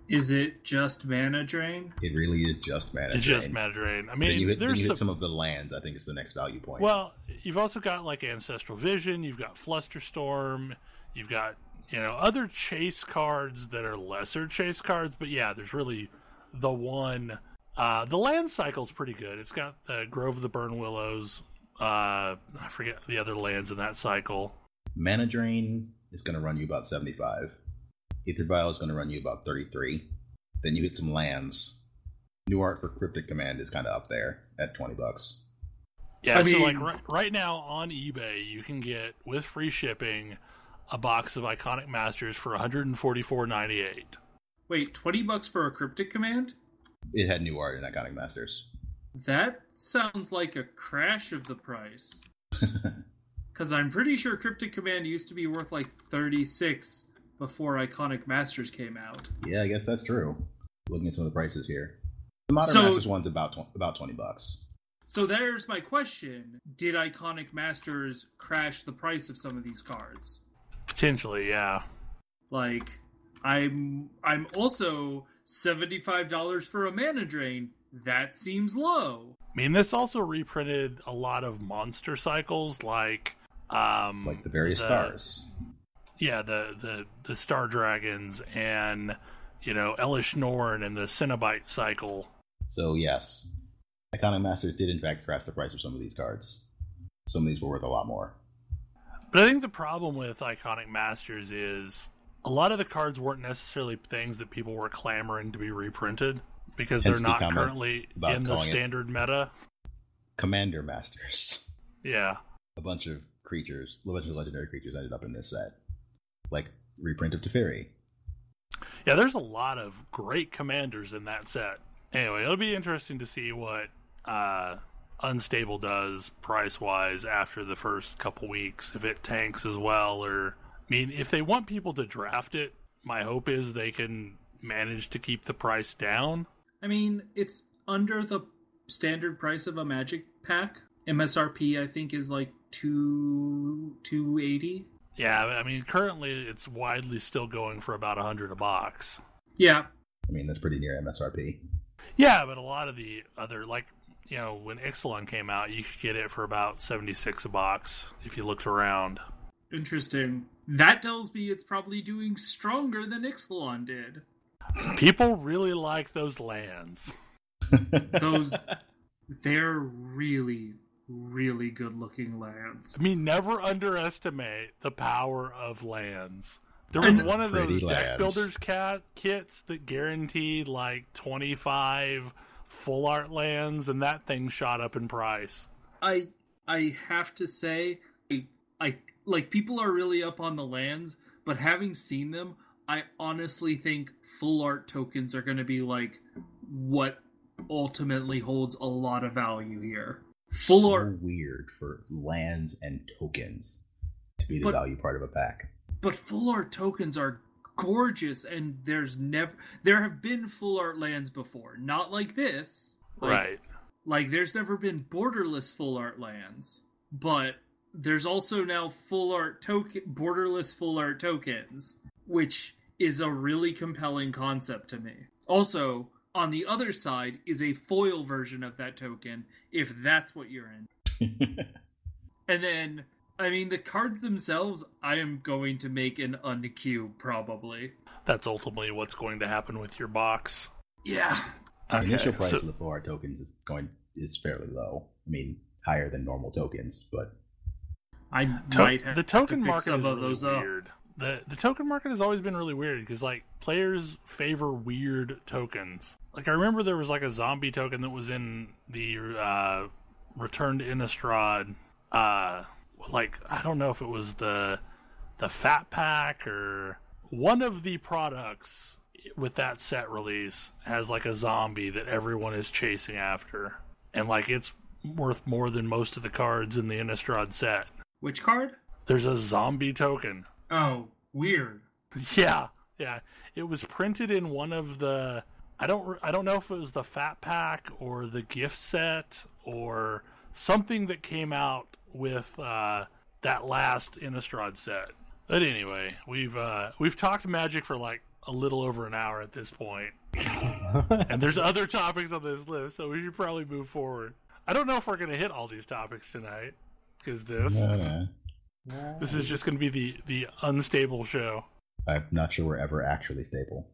Is it just Mana Drain? It really is just Mana Drain. It's just Mana Drain. I mean, then you hit some of the lands. I think it's the next value point. Well, you've also got like Ancestral Vision. You've got Flusterstorm. You've got other chase cards that are lesser chase cards. But yeah, there's really the one. The land cycle's pretty good. It's got the Grove of the Burn Willows. I forget the other lands in that cycle. Mana Drain is going to run you about 75. Aether Vial is going to run you about 33. Then you hit some lands. New art for Cryptic Command is kind of up there at $20. Yeah, so like right now on eBay, you can get, with free shipping, a box of Iconic Masters for $144.98. Wait, $20 for a Cryptic Command? It had new art in Iconic Masters. That sounds like a crash of the price. Because I'm pretty sure Cryptic Command used to be worth like $36 before Iconic Masters came out. Yeah, I guess that's true. Looking at some of the prices here. The Modern Masters one's about $20. So there's my question. Did Iconic Masters crash the price of some of these cards? Potentially, yeah. Like, I'm also $75 for a Mana Drain. That seems low. I mean, this also reprinted a lot of monster cycles, like the various stars. Yeah, the Star Dragons and Elish Norn and the Cenobite cycle. So yes, Iconic Masters did in fact crash the price of some of these cards. Some of these were worth a lot more. But I think the problem with Iconic Masters is a lot of the cards weren't necessarily things that people were clamoring to be reprinted because they're not currently in the standard meta. Commander Masters. Yeah. A bunch of legendary creatures ended up in this set. Like reprint of Teferi. Yeah, there's a lot of great commanders in that set. Anyway, it'll be interesting to see what Unstable does price-wise after the first couple weeks. If it tanks as well, or... I mean, if they want people to draft it, my hope is they can managed to keep the price down. I mean, it's under the standard price of a Magic pack. MSRP, I think, is like $280. Yeah, I mean, currently it's widely still going for about $100 a box. Yeah. I mean, that's pretty near MSRP. Yeah, but a lot of the other, like, you know, when Ixalan came out, you could get it for about $76 a box if you looked around. Interesting. That tells me it's probably doing stronger than Ixalan did. People really like those lands. They're really, really good-looking lands. I mean, never underestimate the power of lands. There was one of those deck builders kits that guaranteed like 25 full art lands, and that thing shot up in price. I have to say, I like, people are really up on the lands, but having seen them, I honestly think full art tokens are going to be like what ultimately holds a lot of value here. Full art, weird for lands and tokens to be the value part of a pack. But full art tokens are gorgeous, and there have been full art lands before, not like this. Right. Like, there's never been borderless full art lands, but there's also now borderless full art tokens, which is a really compelling concept to me. Also, on the other side is a foil version of that token, if that's what you're in. And then, I mean, the cards themselves, I am going to make an uncube, probably. That's ultimately what's going to happen with your box. Yeah. Okay, the initial price of the 4 tokens is fairly low. I mean, higher than normal tokens, but I might have the token to pick market some is of really those weird. The token market has always been really weird because, like, players favor weird tokens. Like, I remember there was like a zombie token that was in the Return to Innistrad. Like, I don't know if it was the Fat Pack or one of the products with that set release has like a zombie that everyone is chasing after, and like it's worth more than most of the cards in the Innistrad set. Which card? There's a zombie token. Oh, weird. Yeah. It was printed in one of the. I don't know if it was the Fat Pack or the gift set or something that came out with that last Innistrad set. But anyway, we've talked Magic for like a little over an hour at this point. And there's other topics on this list, so we should probably move forward. I don't know if we're going to hit all these topics tonight, because this is just going to be the unstable show. I'm not sure we're ever actually stable.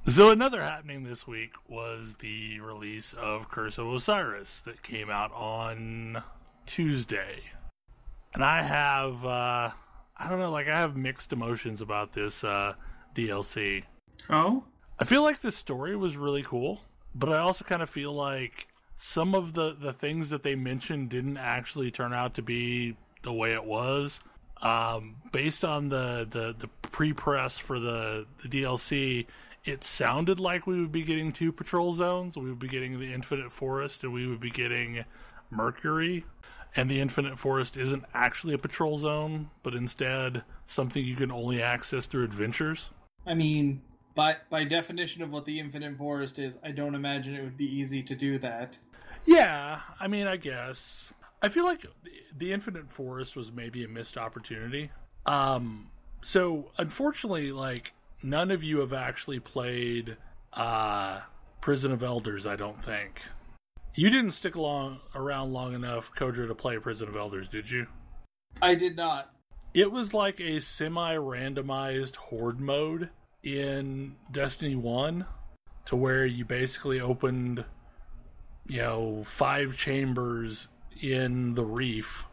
So another happening this week was the release of Curse of Osiris that came out on Tuesday. And I have, I have mixed emotions about this DLC. Oh? I feel like the story was really cool, but I also kind of feel like some of the things that they mentioned didn't actually turn out to be the way it was. Based on the pre-press for the DLC, it sounded like we would be getting 2 patrol zones. We would be getting the Infinite Forest, and we would be getting Mercury. And the Infinite Forest isn't actually a patrol zone, but instead something you can only access through adventures. I mean, by definition of what the Infinite Forest is, I don't imagine it would be easy to do that. Yeah, I mean, I guess. I feel like the Infinite Forest was maybe a missed opportunity. So, unfortunately, like, none of you have actually played Prison of Elders, I don't think. You didn't stick around long enough, Kodra, to play Prison of Elders, did you? I did not. It was like a semi-randomized horde mode in Destiny 1, to where you basically opened, 5 chambers in the Reef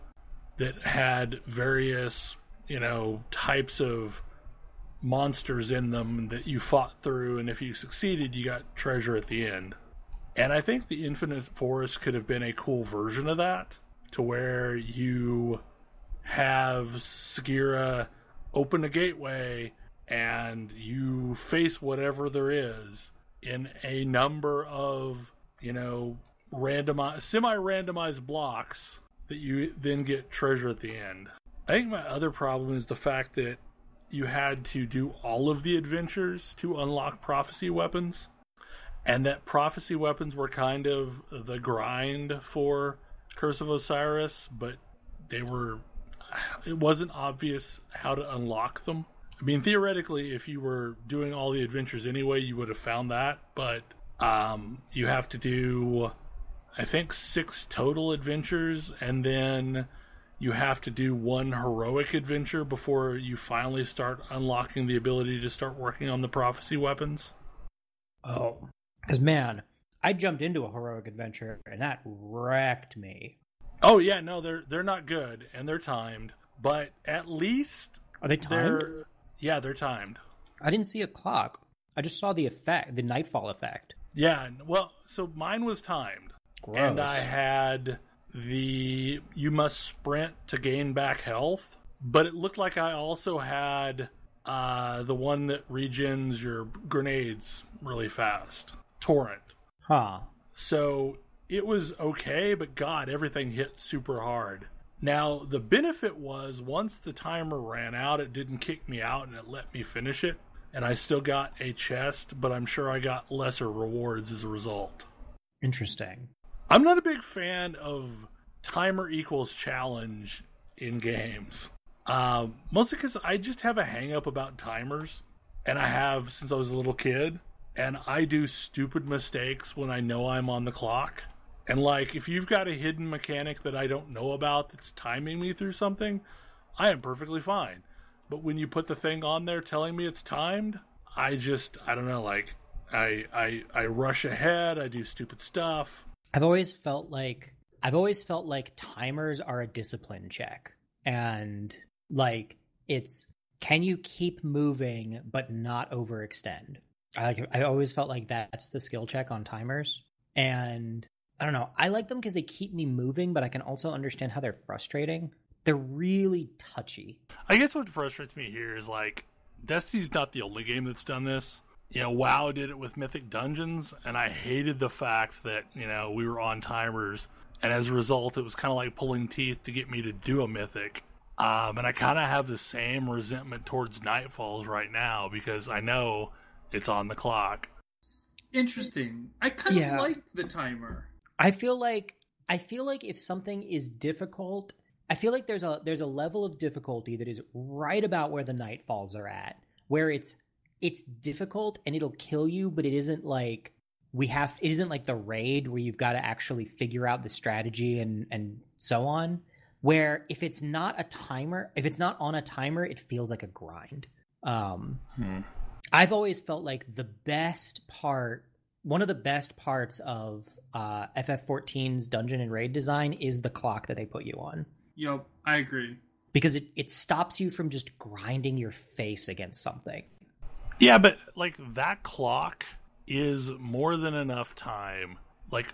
that had various, types of monsters in them that you fought through, and if you succeeded, you got treasure at the end. And I think the Infinite Forest could have been a cool version of that, to where you have Sagira open a gateway and you face whatever there is in a number of, semi-randomized blocks that you then get treasure at the end. I think my other problem is the fact that you had to do all of the adventures to unlock prophecy weapons, and that prophecy weapons were kind of the grind for Curse of Osiris, but it wasn't obvious how to unlock them. I mean, theoretically, if you were doing all the adventures anyway, you would have found that, but you have to do, I think, 6 total adventures, and then you have to do 1 heroic adventure before you finally start unlocking the ability to start working on the prophecy weapons. Oh, because man, I jumped into a heroic adventure and that wrecked me. Oh yeah, no, they're not good and they're timed, but at least are they timed? Yeah, they're timed. I didn't see a clock. I just saw the effect, the nightfall effect. Yeah, well, so mine was timed. Gross. And I had you must sprint to gain back health, but it looked like I also had the one that regens your grenades really fast. Torrent. Huh. So it was okay, but God, everything hit super hard. Now, the benefit was once the timer ran out, it didn't kick me out and it let me finish it. And I still got a chest, but I'm sure I got lesser rewards as a result. Interesting. I'm not a big fan of timer equals challenge in games. Mostly because I just have a hang-up about timers. And I have since I was a little kid. And I do stupid mistakes when I know I'm on the clock. And like, if you've got a hidden mechanic that I don't know about that's timing me through something, I am perfectly fine. But when you put the thing on there telling me it's timed, I don't know, like, I rush ahead, I do stupid stuff. I've always felt like timers are a discipline check. And like, it's, can you keep moving but not overextend? I always felt like that's the skill check on timers. And I don't know, I like them because they keep me moving, but I can also understand how they're frustrating. They're really touchy. I guess what frustrates me here is, like, Destiny's not the only game that's done this. You know, WoW did it with Mythic Dungeons, and I hated the fact that, you know, we were on timers, and as a result, it was kind of like pulling teeth to get me to do a Mythic. And I kind of have the same resentment towards Nightfalls right now, because I know it's on the clock. Interesting. I kind of like the timer. I feel like if something is difficult, I feel like there's a level of difficulty that is right about where the Nightfalls are at, where it's difficult and it'll kill you, but it isn't like it isn't like the raid where you've got to actually figure out the strategy and so on. Where if it's not on a timer, it feels like a grind. I've always felt like one of the best parts of FF14's dungeon and raid design is the clock that they put you on. Yep, I agree. Because it stops you from just grinding your face against something. Yeah, but like that clock is more than enough time, like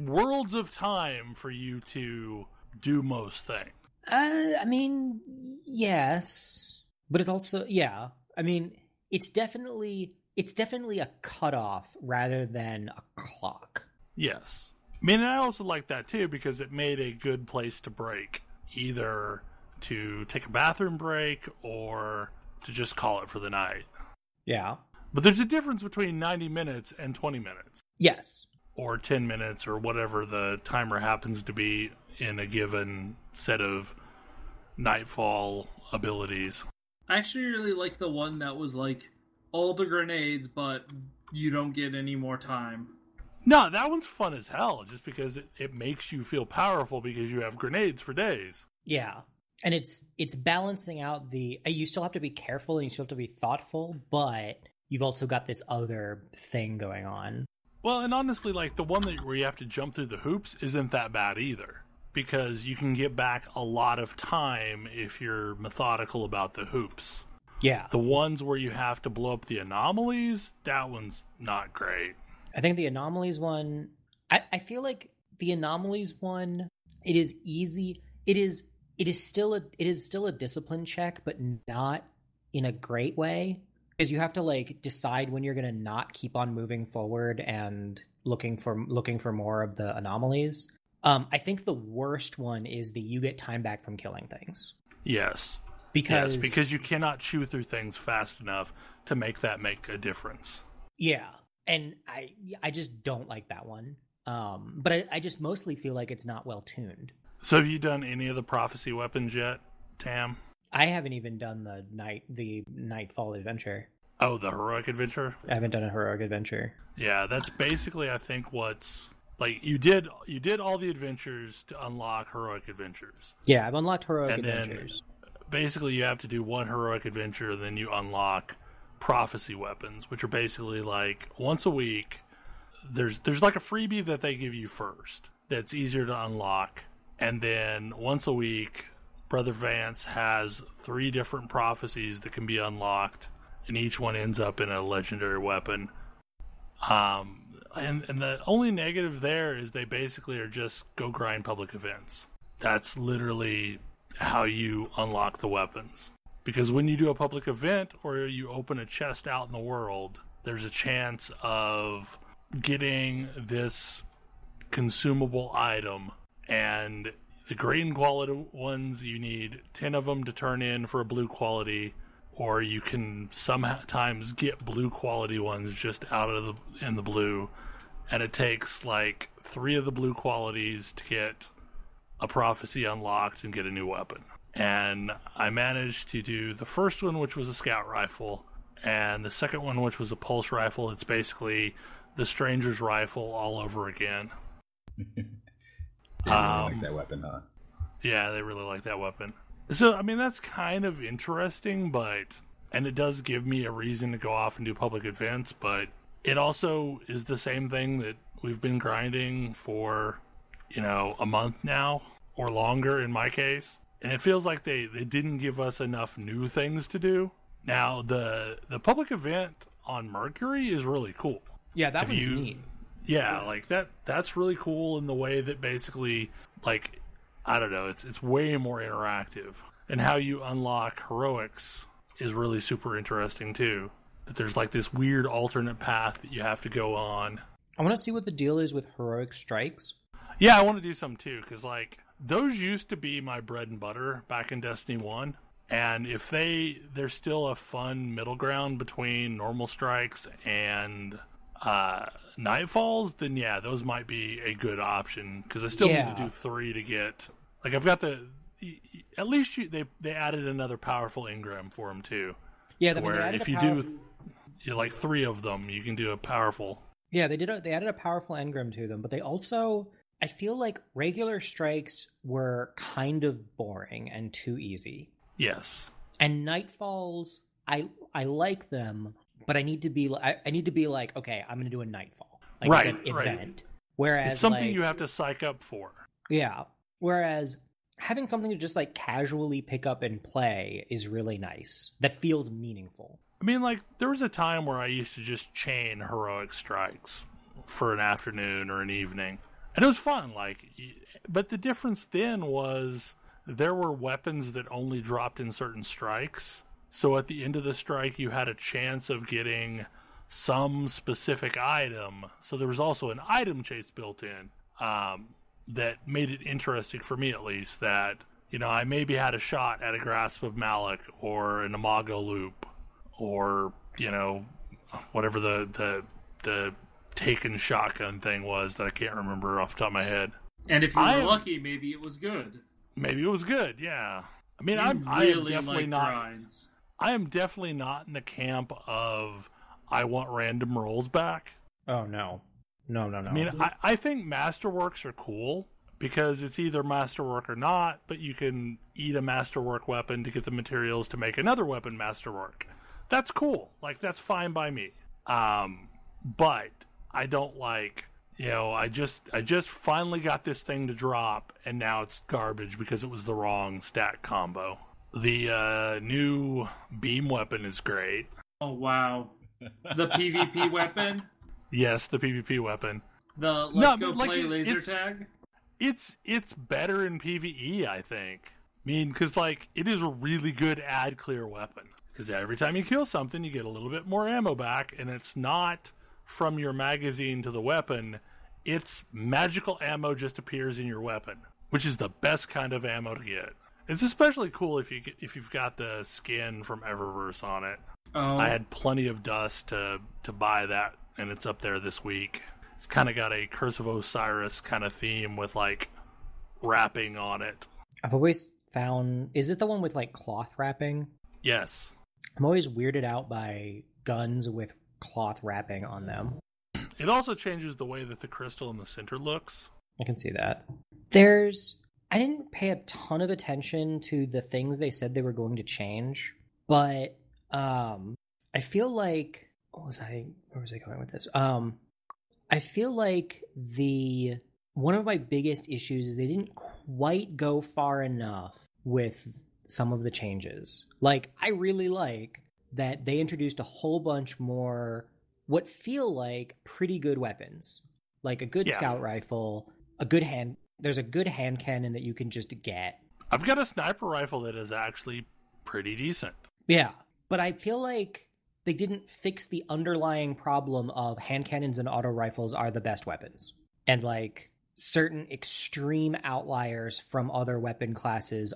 worlds of time for you to do most things. I mean, yes, but it's also I mean, it's definitely a cutoff rather than a clock. Yes. I mean, and I also like that too because it made a good place to break, either to take a bathroom break or to just call it for the night. Yeah. But there's a difference between 90 minutes and 20 minutes. Yes. Or 10 minutes or whatever the timer happens to be in a given set of Nightfall abilities. I actually really like the one that was like all the grenades, but you don't get any more time. No, that one's fun as hell, just because it makes you feel powerful because you have grenades for days. Yeah. And it's balancing out you still have to be careful and you still have to be thoughtful, but you've also got this other thing going on. Well, and honestly, like the one where you have to jump through the hoops isn't that bad either, because you can get back a lot of time if you're methodical about the hoops. Yeah. The ones where you have to blow up the anomalies, that one's not great. I think the anomalies one, I feel like the anomalies one, it is easy. It is still a discipline check, but not in a great way, because you have to like decide when you're going to not keep on moving forward and looking for more of the anomalies. I think the worst one is you get time back from killing things. Yes. Because you cannot chew through things fast enough to make a difference. Yeah, and I just don't like that one. But I just mostly feel like it's not well tuned. So have you done any of the prophecy weapons yet, Tam? I haven't even done the Nightfall adventure. Oh, the heroic adventure? I haven't done a heroic adventure. Yeah, that's basically, I think, what's like you did all the adventures to unlock heroic adventures. Yeah, I've unlocked heroic and adventures. Then, basically, you have to do one heroic adventure, and then you unlock prophecy weapons, which are basically like once a week. There's like a freebie that they give you first that's easier to unlock, and then once a week, Brother Vance has 3 different prophecies that can be unlocked, and each one ends up in a legendary weapon. And the only negative there is they basically are just go grind public events. That's literally how you unlock the weapons. Because when you do a public event or you open a chest out in the world, there's a chance of getting this consumable item, and the green quality ones, you need 10 of them to turn in for a blue quality, or you can sometimes get blue quality ones just in the blue, and it takes like 3 of the blue qualities to get a prophecy unlocked and get a new weapon. And I managed to do the first one, which was a scout rifle, and the second one, which was a pulse rifle. It's basically the stranger's rifle all over again. They really like that weapon, huh? Yeah, they really like that weapon. So, I mean, that's kind of interesting, and it does give me a reason to go off and do public events, but it also is the same thing that we've been grinding for, a month now, or longer in my case. And it feels like they didn't give us enough new things to do. Now, the public event on Mercury is really cool. Yeah, that one's neat. Yeah, like that's really cool in the way that basically, like, I don't know, it's way more interactive. And how you unlock heroics is really super interesting too. That there's like this weird alternate path that you have to go on. I want to see what the deal is with heroic strikes. Yeah, I want to do some too, because like those used to be my bread and butter back in Destiny 1. And if there's still a fun middle ground between normal strikes and Nightfalls, then yeah, those might be a good option, because I still need to do 3 to get, like, I've got at least they added another powerful engram for them too. Yeah, where if you do like 3 of them, you can do a powerful. Yeah, they added a powerful engram to them, but they also, I feel like regular strikes were kind of boring and too easy. Yes. And Nightfalls, I like them, but I need to be like, okay, I'm going to do a Nightfall. Like, right, it's an event. Right. Whereas it's something you have to psych up for. Yeah. Whereas having something to just like casually pick up and play is really nice. That feels meaningful. I mean, like, there was a time where I used to just chain heroic strikes for an afternoon or an evening. And it was fun, like, but the difference then was there were weapons that only dropped in certain strikes. So at the end of the strike, you had a chance of getting some specific item. So there was also an item chase built in that made it interesting for me, at least, that, I maybe had a shot at a Grasp of Malik or an Imago Loop or, whatever the Taken shotgun thing was that I can't remember off the top of my head. And if you were lucky, maybe it was good. Maybe it was good, yeah. I mean, I am definitely not. Grinds. I am definitely not in the camp of I want random rolls back. Oh no. I mean, I think masterworks are cool because it's either masterwork or not, but you can eat a masterwork weapon to get the materials to make another weapon masterwork. That's cool. Like, that's fine by me. But I don't like, I just finally got this thing to drop, and now it's garbage because it was the wrong stat combo. The new beam weapon is great. Oh, wow. The PvP weapon? Yes, the PvP weapon. The let's go play laser tag? It's better in PvE, I think. I mean, because, like, it is a really good ad clear weapon. Because every time you kill something, you get a little bit more ammo back, and it's not from your magazine to the weapon. It's magical ammo just appears in your weapon, which is the best kind of ammo to get. It's especially cool if you've got the skin from Eververse on it. Oh. I had plenty of dust to buy that, and it's up there this week. It's kind of got a Curse of Osiris kind of theme with, like, wrapping on it. I've always found... Is it the one with, like, cloth wrapping? Yes. I'm always weirded out by guns with cloth wrapping on them. It also changes the way that the crystal in the center looks. I can see that. I didn't pay a ton of attention to the things they said they were going to change, but I feel like... Where was I going with this? I feel like one of my biggest issues is they didn't quite go far enough with some of the changes. Like, I really like that they introduced a whole bunch more what feel like pretty good weapons. Like a good scout rifle, there's a good hand cannon that you can just get. I've got a sniper rifle that is actually pretty decent. Yeah, but I feel like they didn't fix the underlying problem of hand cannons and auto rifles are the best weapons. And, like, certain extreme outliers from other weapon classes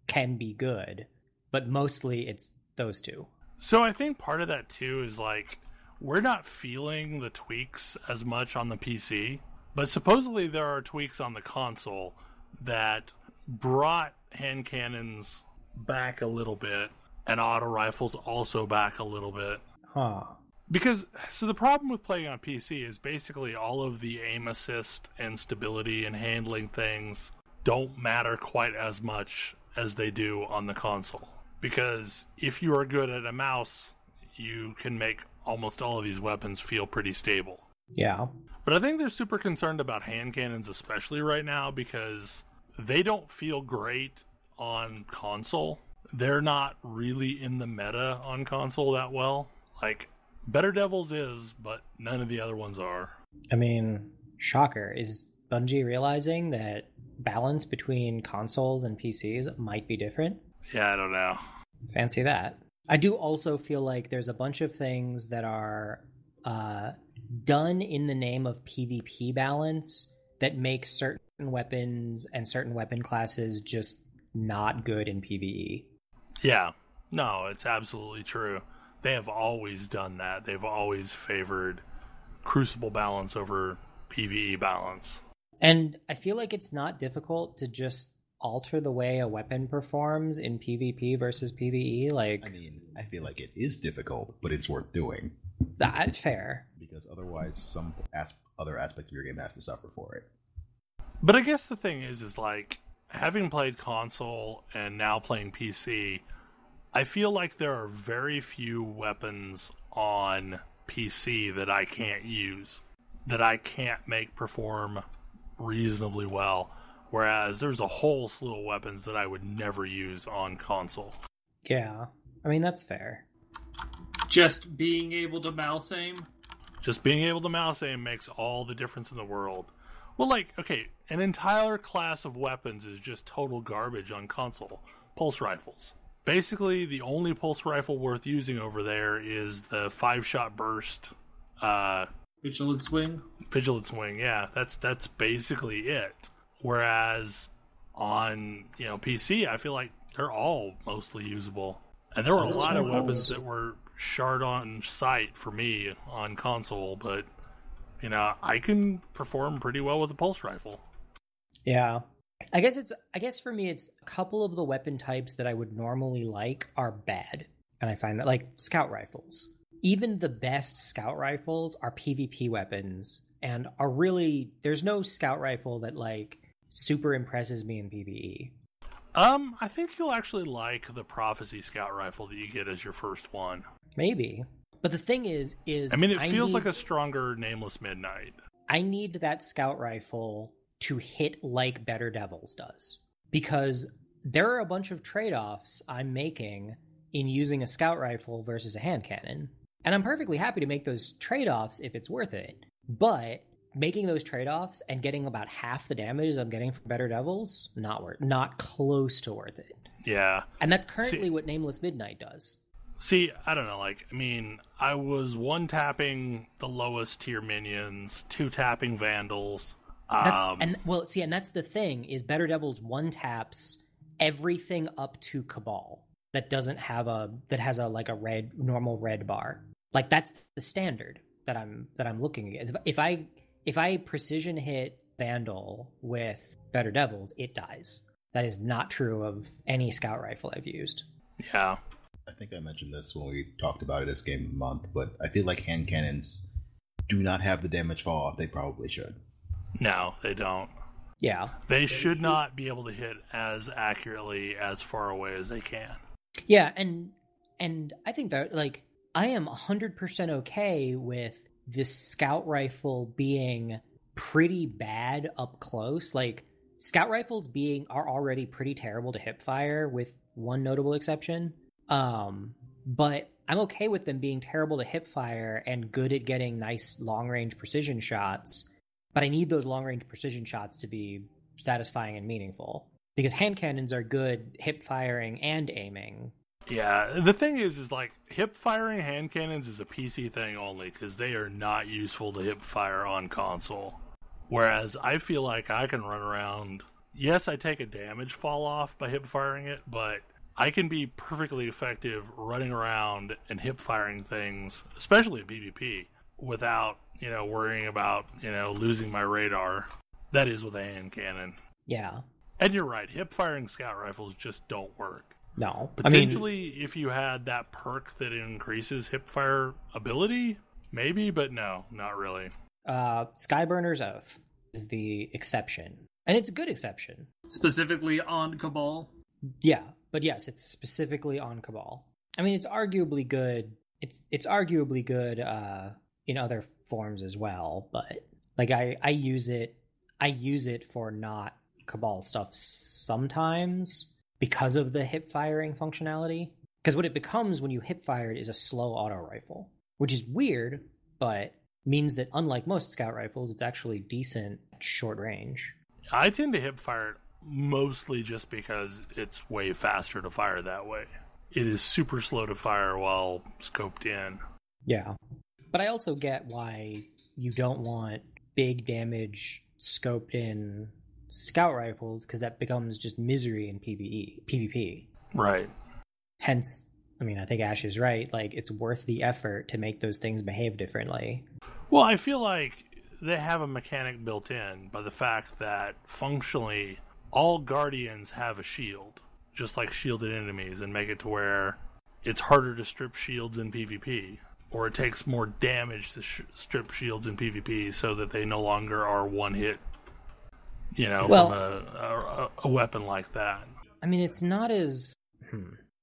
can be good, but mostly it's those two. So I think part of that, too, is, like, we're not feeling the tweaks as much on the PC, but supposedly there are tweaks on the console that brought hand cannons back a little bit, and auto rifles also back a little bit. Huh. Because, so the problem with playing on PC is basically all of the aim assist and stability and handling things don't matter quite as much as they do on the console. Because if you are good at a mouse, you can make almost all of these weapons feel pretty stable. Yeah. But I think they're super concerned about hand cannons, especially right now, because they don't feel great on console. They're not really in the meta on console that well. Like, Better Devils is, but none of the other ones are. I mean, shocker. Is Bungie realizing that balance between consoles and PCs might be different? Yeah, I don't know. Fancy that. I do also feel like there's a bunch of things that are done in the name of PvP balance that make certain weapons and certain weapon classes just not good in PvE. Yeah. No, it's absolutely true. They have always done that. They've always favored Crucible balance over PvE balance. And I feel like it's not difficult to just alter the way a weapon performs in PvP versus PvE. Like, I mean, I feel like it is difficult, but it's worth doing. That's fair. Because otherwise, some other aspect of your game has to suffer for it. But I guess the thing is like, having played console and now playing PC, I feel like there are very few weapons on PC that I can't use, that I can't make perform reasonably well, whereas there's a whole slew of weapons that I would never use on console. Yeah, I mean, that's fair. Just being able to mouse aim? Just being able to mouse aim makes all the difference in the world. Well, like, okay, an entire class of weapons is just total garbage on console. Pulse rifles. Basically, the only pulse rifle worth using over there is the 5-shot burst. Vigilant swing? Vigilant swing, yeah. That's basically it. Whereas on, PC, I feel like they're all mostly usable. And there were a lot of weapons that were shard on sight for me on console, but, I can perform pretty well with a pulse rifle. Yeah. I guess for me, it's a couple of the weapon types that I would normally like are bad. And I find that, like, scout rifles. Even the best scout rifles are PvP weapons and are really, there's no scout rifle that, like, super impresses me in PvE. I think you'll actually like the Prophecy scout rifle that you get as your first one. Maybe. But the thing is I mean, it feels like a stronger Nameless Midnight. I need that scout rifle to hit like Better Devils does. Because there are a bunch of trade-offs I'm making in using a scout rifle versus a hand cannon. And I'm perfectly happy to make those trade-offs if it's worth it. But making those trade-offs and getting about half the damage I'm getting from Better Devils, not close to worth it. Yeah. And that's currently what Nameless Midnight does. See, I don't know, I was one-tapping the lowest tier minions, two-tapping Vandals. And that's the thing, is Better Devils one-taps everything up to Cabal that doesn't have has a normal red bar. Like that's the standard that I'm looking at. If I precision hit Vandal with Better Devils, it dies. That is not true of any scout rifle I've used. Yeah. I think I mentioned this when we talked about it as Game of the Month, but I feel like hand cannons do not have the damage fall off they probably should. No, they don't. Yeah. They should not be able to hit as accurately as far away as they can. Yeah, and I think that, like, I am 100% okay with this scout rifle being pretty bad up close. Like, scout rifles are already pretty terrible to hip fire, with one notable exception. But I'm okay with them being terrible to hip fire and good at getting nice long-range precision shots. But I need those long-range precision shots to be satisfying and meaningful. Because hand cannons are good hip firing and aiming. Yeah, the thing is like, hip firing hand cannons is a PC thing only, because they are not useful to hip fire on console. Whereas I feel like I can run around. Yes, I take a damage fall off by hip firing it, but I can be perfectly effective running around and hip firing things, especially in PvP, without, worrying about, losing my radar. That is with a hand cannon. Yeah. And you're right, hip firing scout rifles just don't work. No. Potentially, if you had that perk that increases hip fire ability, maybe, but no, not really. Skyburner's Oath is the exception. And it's a good exception. Specifically on Cabal? Yeah, but yes, it's specifically on Cabal. I mean, it's arguably good. It's arguably good in other forms as well, but like I use it for not Cabal stuff sometimes because of the hip firing functionality. Because what it becomes when you hip fire it is a slow auto rifle, which is weird, but means that unlike most scout rifles, it's actually decent at short range. I tend to hip fire it mostly just because it's way faster to fire that way. It is super slow to fire while scoped in. Yeah. But I also get why you don't want big damage scoped in scout rifles, because that becomes just misery in PvP. Right. Hence, I mean, I think Ash is right. Like, it's worth the effort to make those things behave differently. Well, I feel like they have a mechanic built in by the fact that functionally all Guardians have a shield, just like shielded enemies, and make it to where it's harder to strip shields in PvP, or it takes more damage to strip shields in PvP so that they no longer are one hit, from a weapon like that. I mean, it's not as...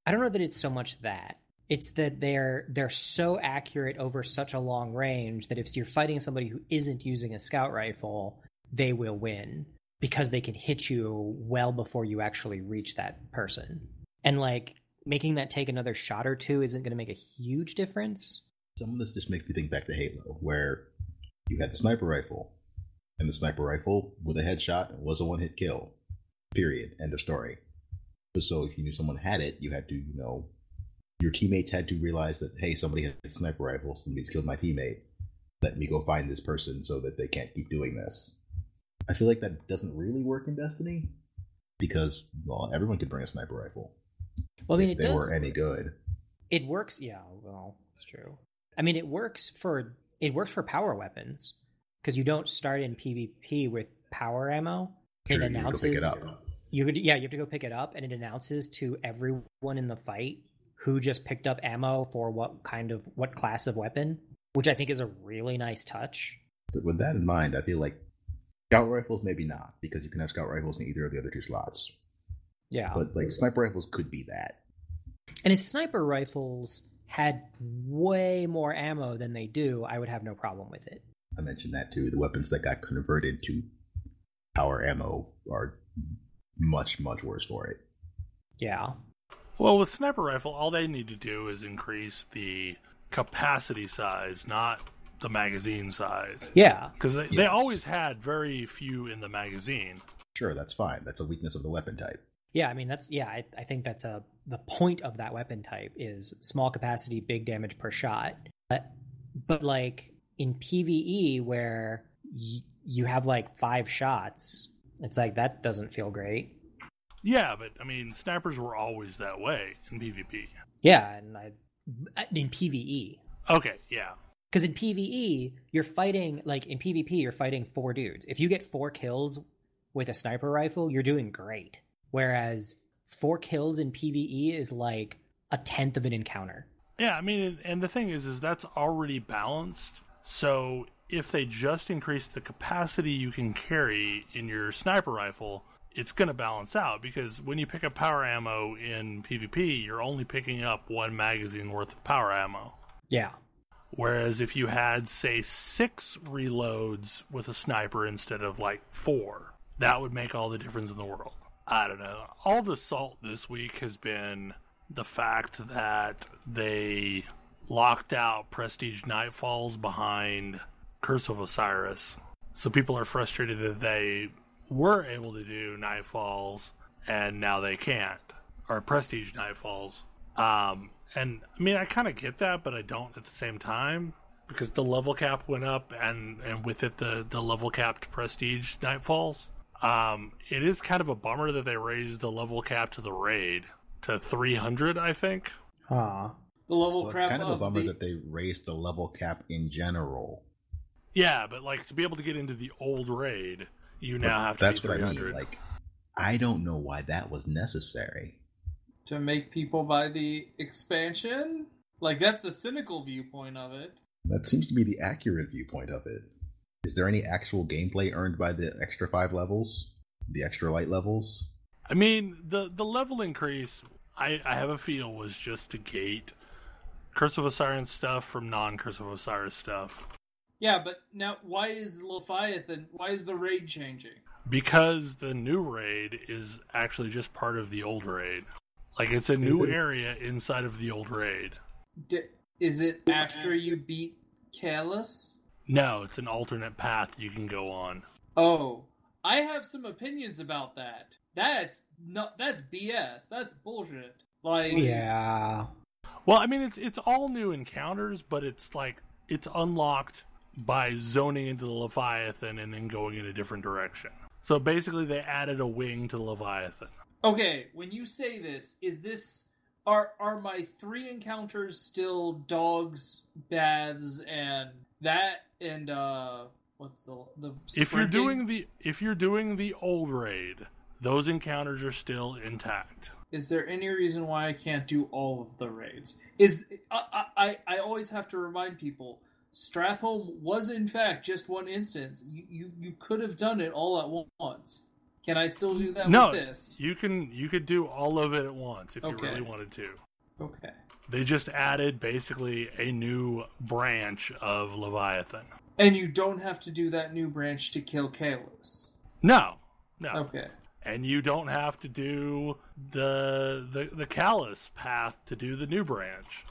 I don't know that it's so much that. It's that they're so accurate over such a long range that if you're fighting somebody who isn't using a scout rifle, they will win, because they can hit you well before you actually reach that person. And, like, making that take another shot or two isn't going to make a huge difference. Some of this just makes me think back to Halo, where you had the sniper rifle, and the sniper rifle with a headshot was a one-hit kill. Period. End of story. So if you knew someone had it, you had to, your teammates had to realize that, hey, somebody has a sniper rifle, somebody's killed my teammate. Let me go find this person so that they can't keep doing this. I feel like that doesn't really work in Destiny, because, well, everyone could bring a sniper rifle. Well, I mean, if they were any good. It works, yeah, well, it's true. I mean, it works for power weapons, because you don't start in PvP with power ammo. Sure, it announces, you have to go pick it up. You have to go pick it up, and it announces to everyone in the fight who just picked up ammo for what class of weapon, which I think is a really nice touch. But with that in mind, I feel like scout rifles maybe not, because you can have scout rifles in either of the other two slots. Yeah. But like sniper rifles could be that. And if sniper rifles had way more ammo than they do, I would have no problem with it. I mentioned that too. The weapons that got converted to power ammo are much, much worse for it. Yeah. Well, with sniper rifle, all they need to do is increase the capacity size, not the magazine size. Yeah. Because they always had very few in the magazine. Sure, that's fine. That's a weakness of the weapon type. Yeah, I mean, I think that's the point of that weapon type is small capacity, big damage per shot. But like in PvE where you have like 5 shots, it's like that doesn't feel great. Yeah, but I mean, snipers were always that way in PvP. Yeah, and in PvE. Okay, yeah. Because in PvE, you're fighting, like, in PvP, you're fighting 4 dudes. If you get 4 kills with a sniper rifle, you're doing great. Whereas 4 kills in PvE is like a tenth of an encounter. Yeah, I mean, and the thing is that's already balanced. So if they just increase the capacity you can carry in your sniper rifle, it's going to balance out. Because when you pick up power ammo in PvP, you're only picking up 1 magazine worth of power ammo. Yeah. Whereas if you had, say, 6 reloads with a sniper instead of, like, 4, that would make all the difference in the world. I don't know. All the salt this week has been the fact that they locked out Prestige Nightfalls behind Curse of Osiris. So people are frustrated that they were able to do Nightfalls and now they can't. Or Prestige Nightfalls. And, I mean, I kind of get that, but I don't at the same time. Because the level cap went up, and with it, the level capped Prestige Nightfalls. It is kind of a bummer that they raised the level cap to the raid to 300, I think. Huh. The level Well, cap it's kind of a bummer that they raised the level cap in general. Yeah, but, like, to be able to get into the old raid, you now have to be 300. What I mean. Like, I don't know why that was necessary. To make people buy the expansion? Like, that's the cynical viewpoint of it. That seems to be the accurate viewpoint of it. Is there any actual gameplay earned by the extra 5 levels? The extra light levels? I mean, the level increase, I have a feel, was just to gate Curse of Osiris stuff from non-Curse of Osiris stuff. Yeah, but now, why is the raid changing? Because the new raid is actually just part of the old raid. Like, it's a new area inside of the old raid. Is it after you beat Callus? No, it's an alternate path you can go on. Oh, I have some opinions about that. That's BS. That's bullshit. Like, yeah. Well, I mean, it's all new encounters, but it's like it's unlocked by zoning into the Leviathan and then going in a different direction. So basically, they added a wing to the Leviathan. Okay, when you say this, are my 3 encounters still dogs, baths, and that, and what's the if you're doing the old raid, those encounters are still intact. Is there any reason why I can't do all of the raids? I always have to remind people, Stratholme was in fact just one instance. You could have done it all at once. Can I still do that with this? You could do all of it at once if you really wanted to. Okay. They just added basically a new branch of Leviathan. And you don't have to do that new branch to kill Callus. No. Okay. And you don't have to do the Callus path to do the new branch.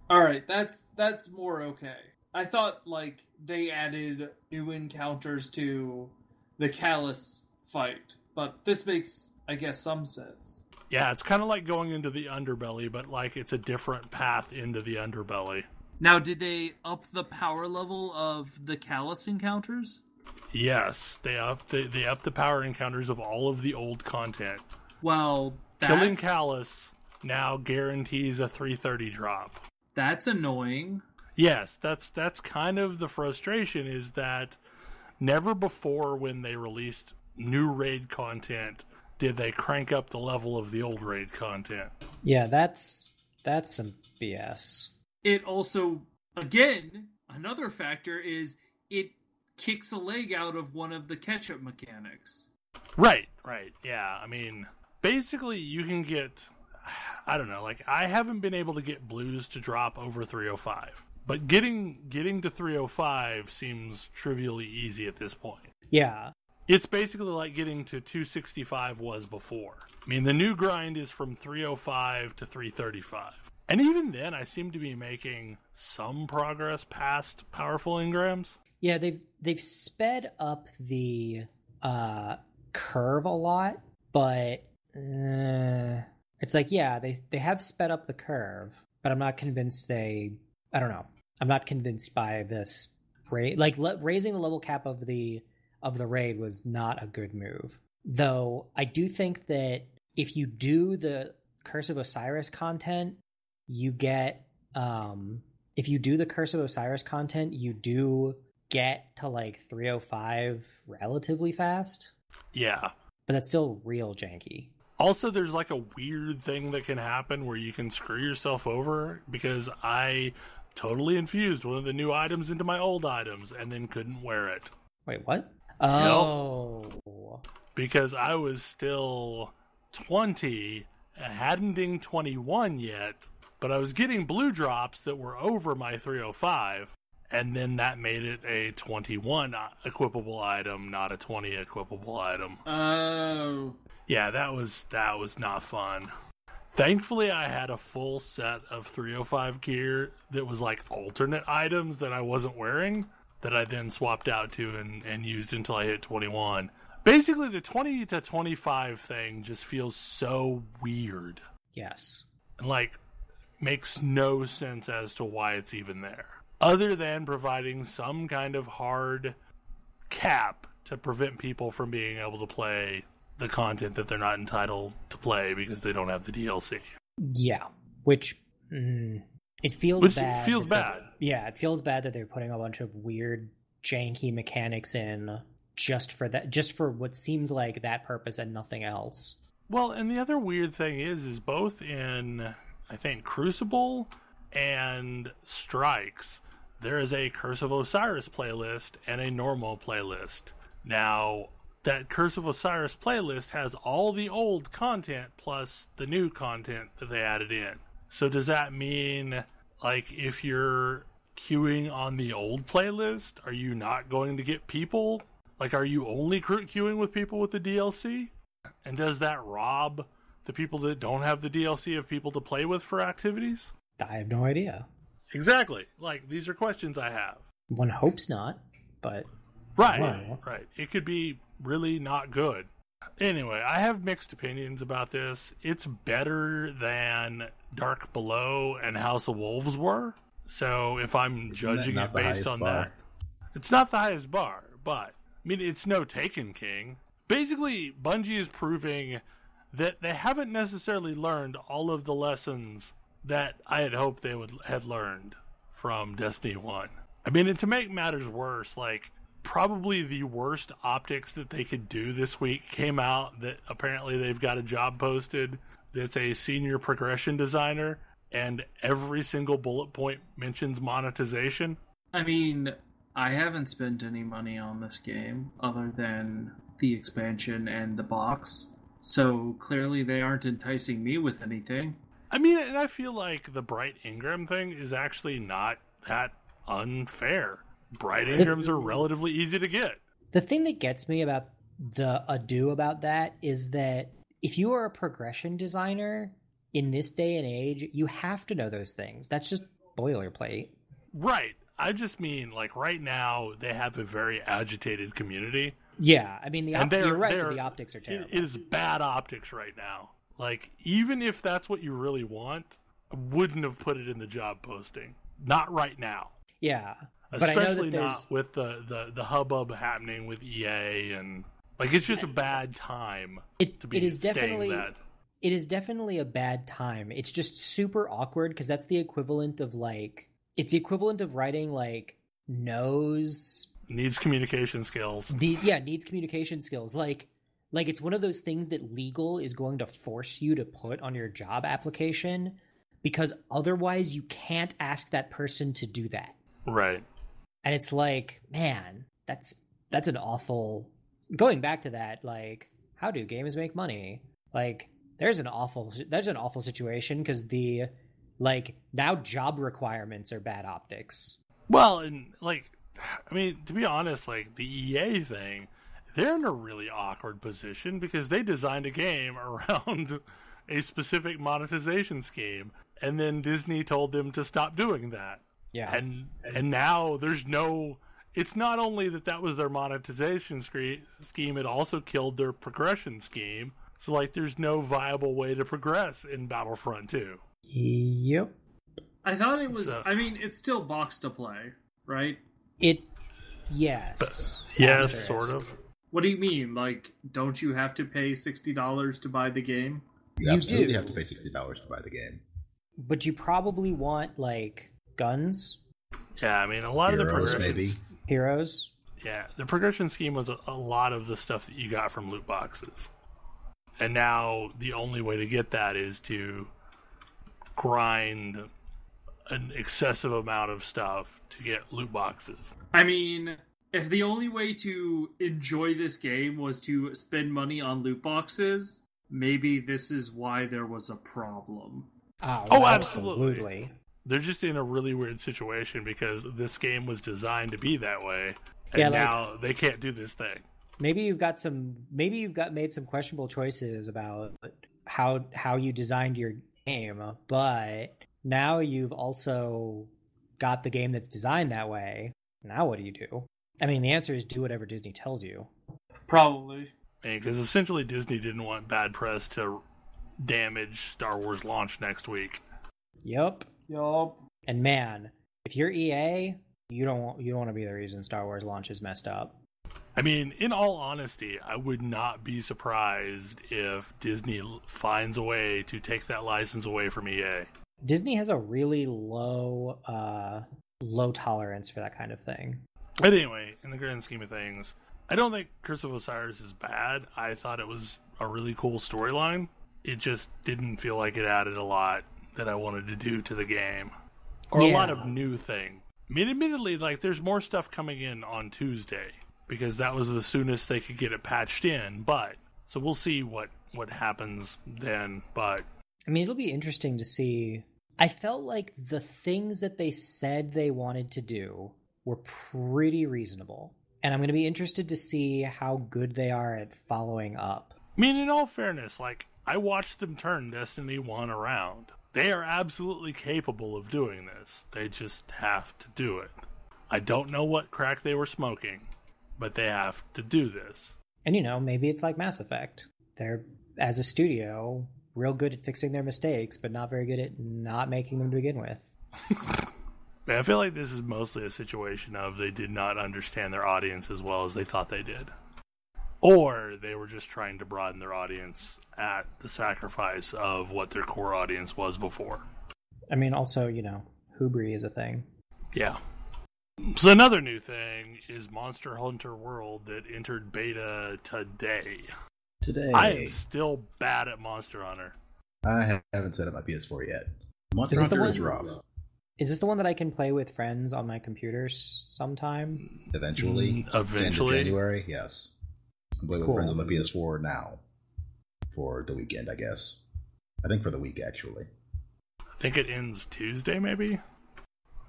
Alright, that's more okay. I thought, like, they added new encounters to the Callus fight, but this makes, I guess, some sense. Yeah, it's kind of like going into the underbelly, but like it's a different path into the underbelly. Now, did they up the power level of the Callus encounters? Yes, they upped the power encounters of all of the old content. Well, killing Callus now guarantees a 330 drop. That's annoying. Yes, that's kind of the frustration, is that never before when they released new raid content did they crank up the level of the old raid content. Yeah, that's some BS. It also, again, another factor is it kicks a leg out of one of the catch-up mechanics. Right, yeah. I mean, basically you can get, I don't know, like I haven't been able to get blues to drop over 305. But getting to 305 seems trivially easy at this point. Yeah. It's basically like getting to 265 was before. I mean, the new grind is from 305 to 335. And even then, I seem to be making some progress past powerful engrams. Yeah, they've sped up the curve a lot, but it's like, yeah, they have sped up the curve, but I'm not convinced I don't know. I'm not convinced by this raid. Like, raising the level cap of the raid was not a good move. Though I do think that if you do the Curse of Osiris content, you get if you do the Curse of Osiris content, you do get to like 305 relatively fast. Yeah. But that's still real janky. Also, there's like a weird thing that can happen where you can screw yourself over, because I totally infused one of the new items into my old items and then couldn't wear it. Wait, what? Oh. Yep. Because I was still 20 and hadn't dinged 21 yet, but I was getting blue drops that were over my 305, and then that made it a 21 equipable item, not a 20 equipable item. Oh. Yeah, that was not fun. Thankfully, I had a full set of 305 gear that was like alternate items that I wasn't wearing, that I then swapped out to and used until I hit 21. Basically, the 20 to 25 thing just feels so weird. Yes. And like, makes no sense as to why it's even there. Other than providing some kind of hard cap to prevent people from being able to play the content that they're not entitled to play because they don't have the DLC. Yeah, which it feels bad. It feels bad. Yeah, it feels bad that they're putting a bunch of weird, janky mechanics in just for that, just for what seems like that purpose and nothing else. Well, and the other weird thing is both in, I think, Crucible and Strikes, there is a Curse of Osiris playlist and a normal playlist. Now, that Curse of Osiris playlist has all the old content plus the new content that they added in. So does that mean, like, if you're queuing on the old playlist, are you not going to get people? Like, are you only queuing with people with the DLC? And does that rob the people that don't have the DLC of people to play with for activities? I have no idea. Exactly. Like, these are questions I have. One hopes not, but... Right. It could be really not good. Anyway, I have mixed opinions about this. It's better than Dark Below and House of Wolves were. So if I'm judging it based on that, it's not the highest bar, but I mean, it's no Taken King. Basically, Bungie is proving that they haven't necessarily learned all of the lessons that I had hoped they had learned from Destiny 1. I mean, and to make matters worse, like, probably the worst optics that they could do this week came out that apparently they've got a job posted that's a senior progression designer, and every single bullet point mentions monetization. I mean, I haven't spent any money on this game other than the expansion and the box, so clearly they aren't enticing me with anything. I mean, and I feel like the Bright Ingram thing is actually not that unfair. Bright Ingrams are relatively easy to get. The thing that gets me about the ado about that is that if you are a progression designer in this day and age, you have to know those things. That's just boilerplate. Right. I just mean, like, right now, they have a very agitated community. Yeah, I mean, you're right, the optics are terrible. It is bad optics right now. Like, even if that's what you really want, I wouldn't have put it in the job posting. Not right now. Yeah. Especially not with the hubbub happening with EA, and like, it's just a bad time to be saying that. It is definitely a bad time. It's just super awkward because that's the equivalent of writing like needs communication skills. Needs communication skills. Like it's one of those things that legal is going to force you to put on your job application because otherwise you can't ask that person to do that. Right. And it's like, man, that's an awful... Going back to that, like, how do games make money? Like, there's an awful situation because the, like, now job requirements are bad optics. Well, and, like, I mean, to be honest, like, the EA thing, they're in a really awkward position because they designed a game around a specific monetization scheme, and then Disney told them to stop doing that. Yeah. And now there's no... It's not only that was their monetization scheme, it also killed their progression scheme. So, like, there's no viable way to progress in Battlefront 2. Yep. I thought it was... I mean, it's still box to play, right? Yes. Yes, sort of. What do you mean? Like, don't you have to pay $60 to buy the game? You absolutely do. have to pay $60 to buy the game. But you probably want, like, guns, Yeah, I mean, a lot of the Heroes, progression... maybe. heroes. Yeah, the progression scheme was a lot of the stuff that you got from loot boxes. And now the only way to get that is to grind an excessive amount of stuff to get loot boxes. I mean, if the only way to enjoy this game was to spend money on loot boxes, maybe this is why there was a problem. Oh, absolutely. They're just in a really weird situation because this game was designed to be that way, and now they can't do this thing. Maybe you've made some questionable choices about how you designed your game, but now you've also got the game that's designed that way. Now what do you do? I mean, the answer is do whatever Disney tells you. Probably. Because essentially Disney didn't want bad press to damage Star Wars launch next week. Yup. And man, if you're EA, you don't want to be the reason Star Wars launch is messed up. I mean, in all honesty, I would not be surprised if Disney finds a way to take that license away from EA. Disney has a really low tolerance for that kind of thing. But anyway, in the grand scheme of things, I don't think Curse of Osiris is bad. I thought it was a really cool storyline. It just didn't feel like it added a lot that I wanted to do to the game. Or a lot of new things. I mean, admittedly, like, there's more stuff coming in on Tuesday, because that was the soonest they could get it patched in, but... So we'll see what happens then, but... I mean, it'll be interesting to see. I felt like the things that they said they wanted to do were pretty reasonable. And I'm going to be interested to see how good they are at following up. I mean, in all fairness, like, I watched them turn Destiny 1 around. They are absolutely capable of doing this. They just have to do it. I don't know what crack they were smoking, but they have to do this. And, you know, maybe it's like Mass Effect. They're, as a studio, real good at fixing their mistakes, but not very good at not making them to begin with. I feel like this is mostly a situation of they did not understand their audience as well as they thought they did. Or they were just trying to broaden their audience at the sacrifice of what their core audience was before. I mean, also, you know, Hubri is a thing. Yeah. So another new thing is Monster Hunter World that entered beta today. I am still bad at Monster Hunter. I haven't set up my PS4 yet. Monster Hunter is rough. Is this the one that I can play with friends on my computer sometime? Eventually. End of January, yes. I can play with friends on my PS4 now. For the weekend, I guess. I think for the week, actually. I think it ends Tuesday, maybe?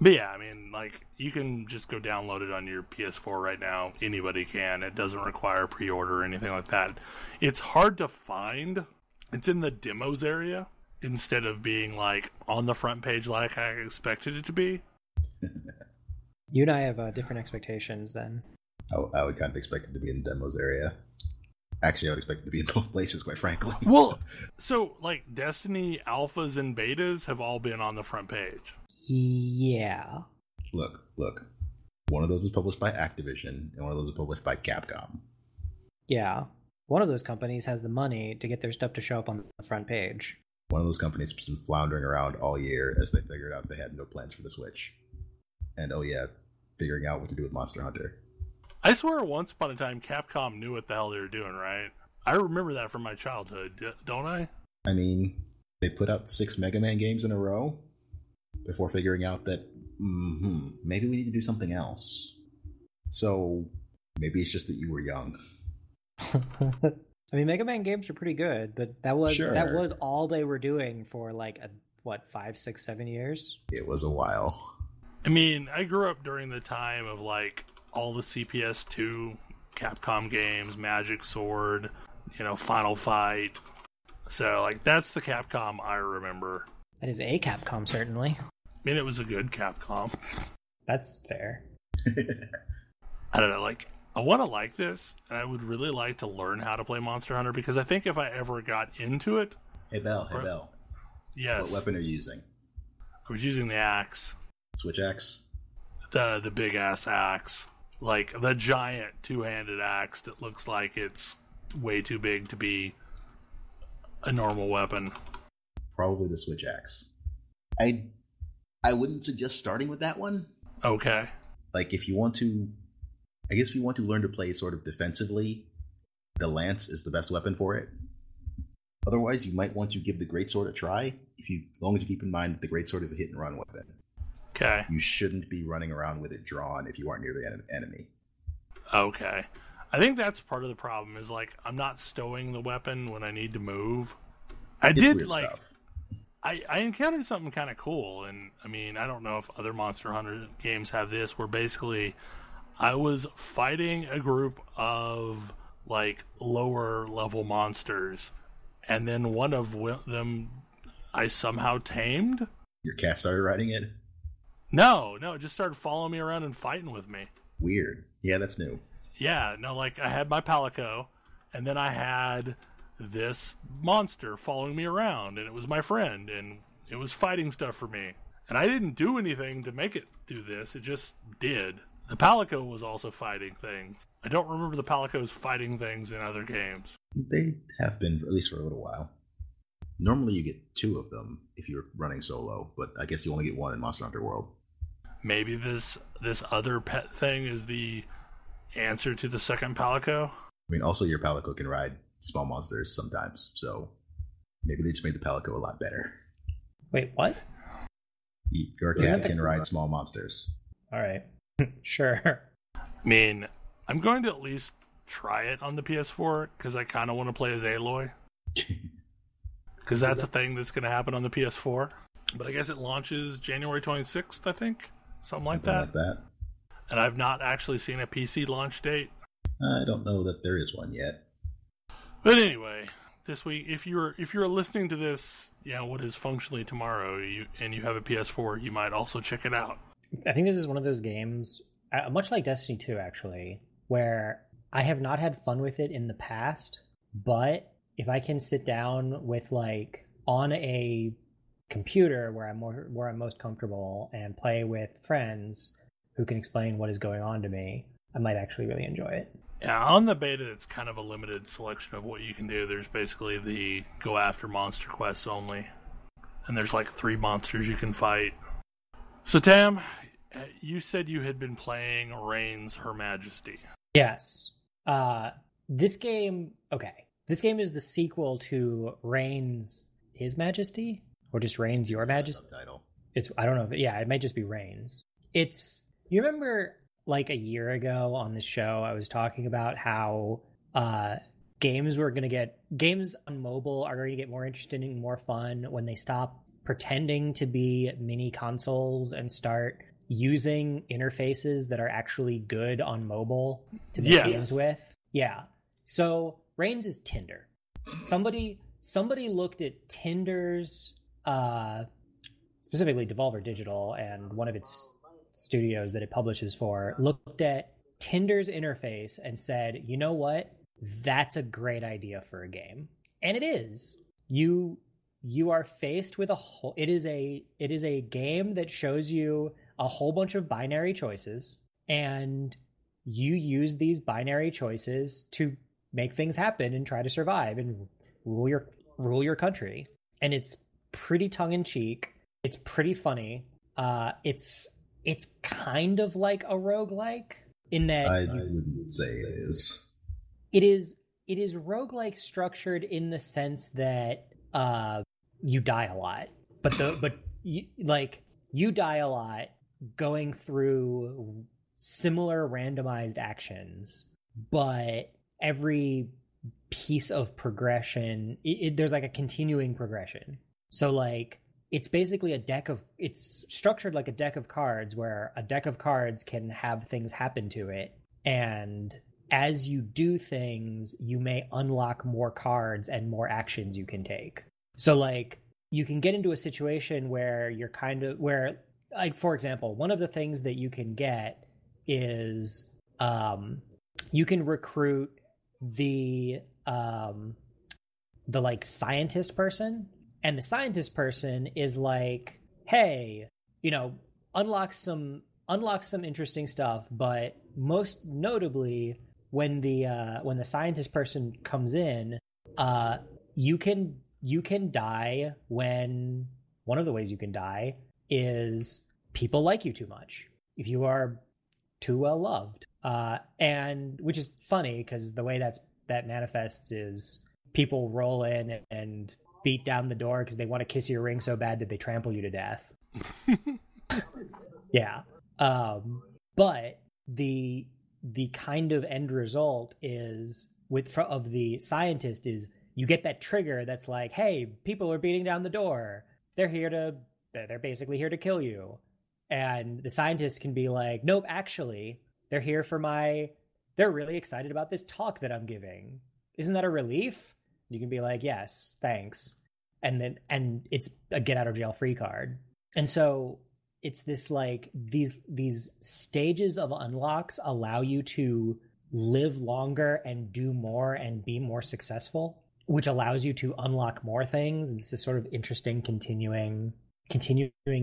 But yeah, I mean, like, you can just go download it on your PS4 right now. Anybody can. It doesn't require pre-order or anything like that. It's hard to find. It's in the demos area instead of being, like, on the front page like I expected it to be. You and I have different expectations then. I would kind of expect it to be in the demos area. Actually, I would expect it to be in both places, quite frankly. Well, so, like, Destiny alphas and betas have all been on the front page. Yeah. Look. One of those is published by Activision, and one of those is published by Capcom. Yeah. One of those companies has the money to get their stuff to show up on the front page. One of those companies has been floundering around all year as they figured out they had no plans for the Switch. And figuring out what to do with Monster Hunter. I swear once upon a time Capcom knew what the hell they were doing, right? I remember that from my childhood, don't I? I mean, they put out 6 Mega Man games in a row before figuring out that, maybe we need to do something else. So, maybe it's just that you were young. I mean, Mega Man games are pretty good, but that was all they were doing for, like, 5, 6, 7 years? It was a while. I mean, I grew up during the time of, like, all the CPS2 Capcom games, Magic Sword, Final Fight. So, like, that's the Capcom I remember. That is a Capcom, certainly. I mean, it was a good Capcom. That's fair. I don't know, like, I want to like this, and I would really like to learn how to play Monster Hunter, because I think if I ever got into it... Hey, Bell. Yes. What weapon are you using? I was using the axe. Switch axe? The big-ass axe. Like the giant two-handed axe that looks like it's way too big to be a normal weapon. Probably the switch axe. I wouldn't suggest starting with that one. Okay. Like if you want to, I guess if you want to learn to play sort of defensively, the lance is the best weapon for it. Otherwise, you might want to give the greatsword a try. As long as you keep in mind that the greatsword is a hit and run weapon. Okay. You shouldn't be running around with it drawn if you aren't near the enemy. Okay. I think that's part of the problem is like I'm not stowing the weapon when I need to move. I encountered something kind of cool, and I mean, I don't know if other Monster Hunter games have this, where basically I was fighting a group of like lower level monsters, and then one of them I somehow tamed. Your cat started riding it? No, it just started following me around and fighting with me. Weird. Yeah, that's new. Yeah, no, like I had my Palico, and then I had this monster following me around, and it was my friend, and it was fighting stuff for me. And I didn't do anything to make it do this, it just did. The Palico was also fighting things. I don't remember the Palicos fighting things in other games. They have been, at least for a little while. Normally you get 2 of them if you're running solo, but I guess you only get 1 in Monster Hunter World. Maybe this other pet thing is the answer to the second Palico? I mean, also your Palico can ride small monsters sometimes, so maybe they just made the Palico a lot better. Wait, what? Your cat can ride small monsters. All right. Sure. I mean, I'm going to at least try it on the PS4 because I kind of want to play as Aloy. Because that's a thing that's going to happen on the PS4. But I guess it launches January 26th, I think. Something like that. And I've not actually seen a PC launch date. I don't know that there is one yet. But anyway, this week, if you're listening to this, what is functionally tomorrow, and you have a PS4, you might also check it out. I think this is one of those games, much like Destiny 2, actually, where I have not had fun with it in the past, but if I can sit down with like on a computer where I'm most comfortable and play with friends who can explain what is going on to me, I might actually really enjoy it. Yeah, on the beta, it's kind of a limited selection of what you can do. There's basically the go after monster quests only, and there's like 3 monsters you can fight. So Tam, you said you had been playing Reigns Her Majesty. Yes. This game is the sequel to Reigns His Majesty, or just Reigns Your Majesty. Subtitle. I don't know. It might just be Reigns. You remember like a year ago on this show, I was talking about how games on mobile are going to get more interesting and more fun when they stop pretending to be mini consoles and start using interfaces that are actually good on mobile to make games with. Yeah. So Reigns is Tinder. Somebody looked at Tinder's specifically Devolver Digital and one of its studios that it publishes for, looked at Tinder's interface and said, you know what? That's a great idea for a game. And it is. You are faced with it is a game that shows you a whole bunch of binary choices, and you use these binary choices to make things happen and try to survive and rule your country. And it's pretty tongue-in-cheek. It's pretty funny. It's kind of like a roguelike in that I wouldn't say it is. It is roguelike structured in the sense that you die a lot, but you die a lot going through similar randomized actions, but every piece of progression, there's like a continuing progression. So like it's basically it's structured like a deck of cards where a deck of cards can have things happen to it, and as you do things, you may unlock more cards and more actions you can take. So like you can get into a situation where like, for example, one of the things that you can get is you can recruit the like scientist person, and the scientist person is like, hey, unlock some unlocks some interesting stuff, but most notably when the scientist person comes in, you can die when one of the ways you can die is people like you too much. If you are too well loved, and which is funny because the way that manifests is people roll in and beat down the door because they want to kiss your ring so bad that they trample you to death. Yeah. But the kind of end result is of the scientist is you get that trigger that's like, hey, people are beating down the door. They're basically here to kill you. And the scientist can be like, nope, actually, they're here they're really excited about this talk that I'm giving. Isn't that a relief? You can be like, yes, thanks. And it's a get out of jail free card. And so it's this like these stages of unlocks allow you to live longer and do more and be more successful, which allows you to unlock more things. It's this sort of interesting continuing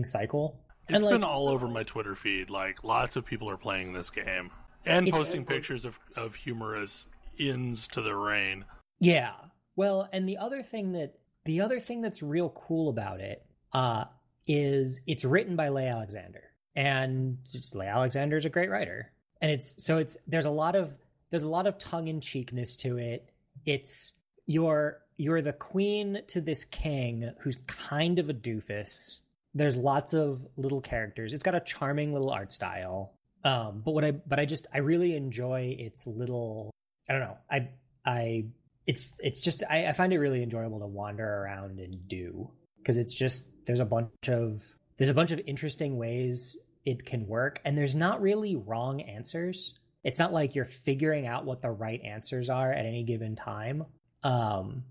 cycle. It's been all over my Twitter feed. Like, lots of people are playing this game and posting pictures of humorous ends to the reign. Yeah. Well, and the other thing that's real cool about it is it's written by Leigh Alexander, and Leigh Alexander is a great writer, and there's a lot of tongue in cheekness to it. It's you're the queen to this king who's kind of a doofus. There's lots of little characters. It's got a charming little art style. But I really enjoy its little, I don't know. I find it really enjoyable to wander around and do, because it's just, there's a bunch of interesting ways it can work, and there's not really wrong answers. It's not like you're figuring out what the right answers are at any given time. And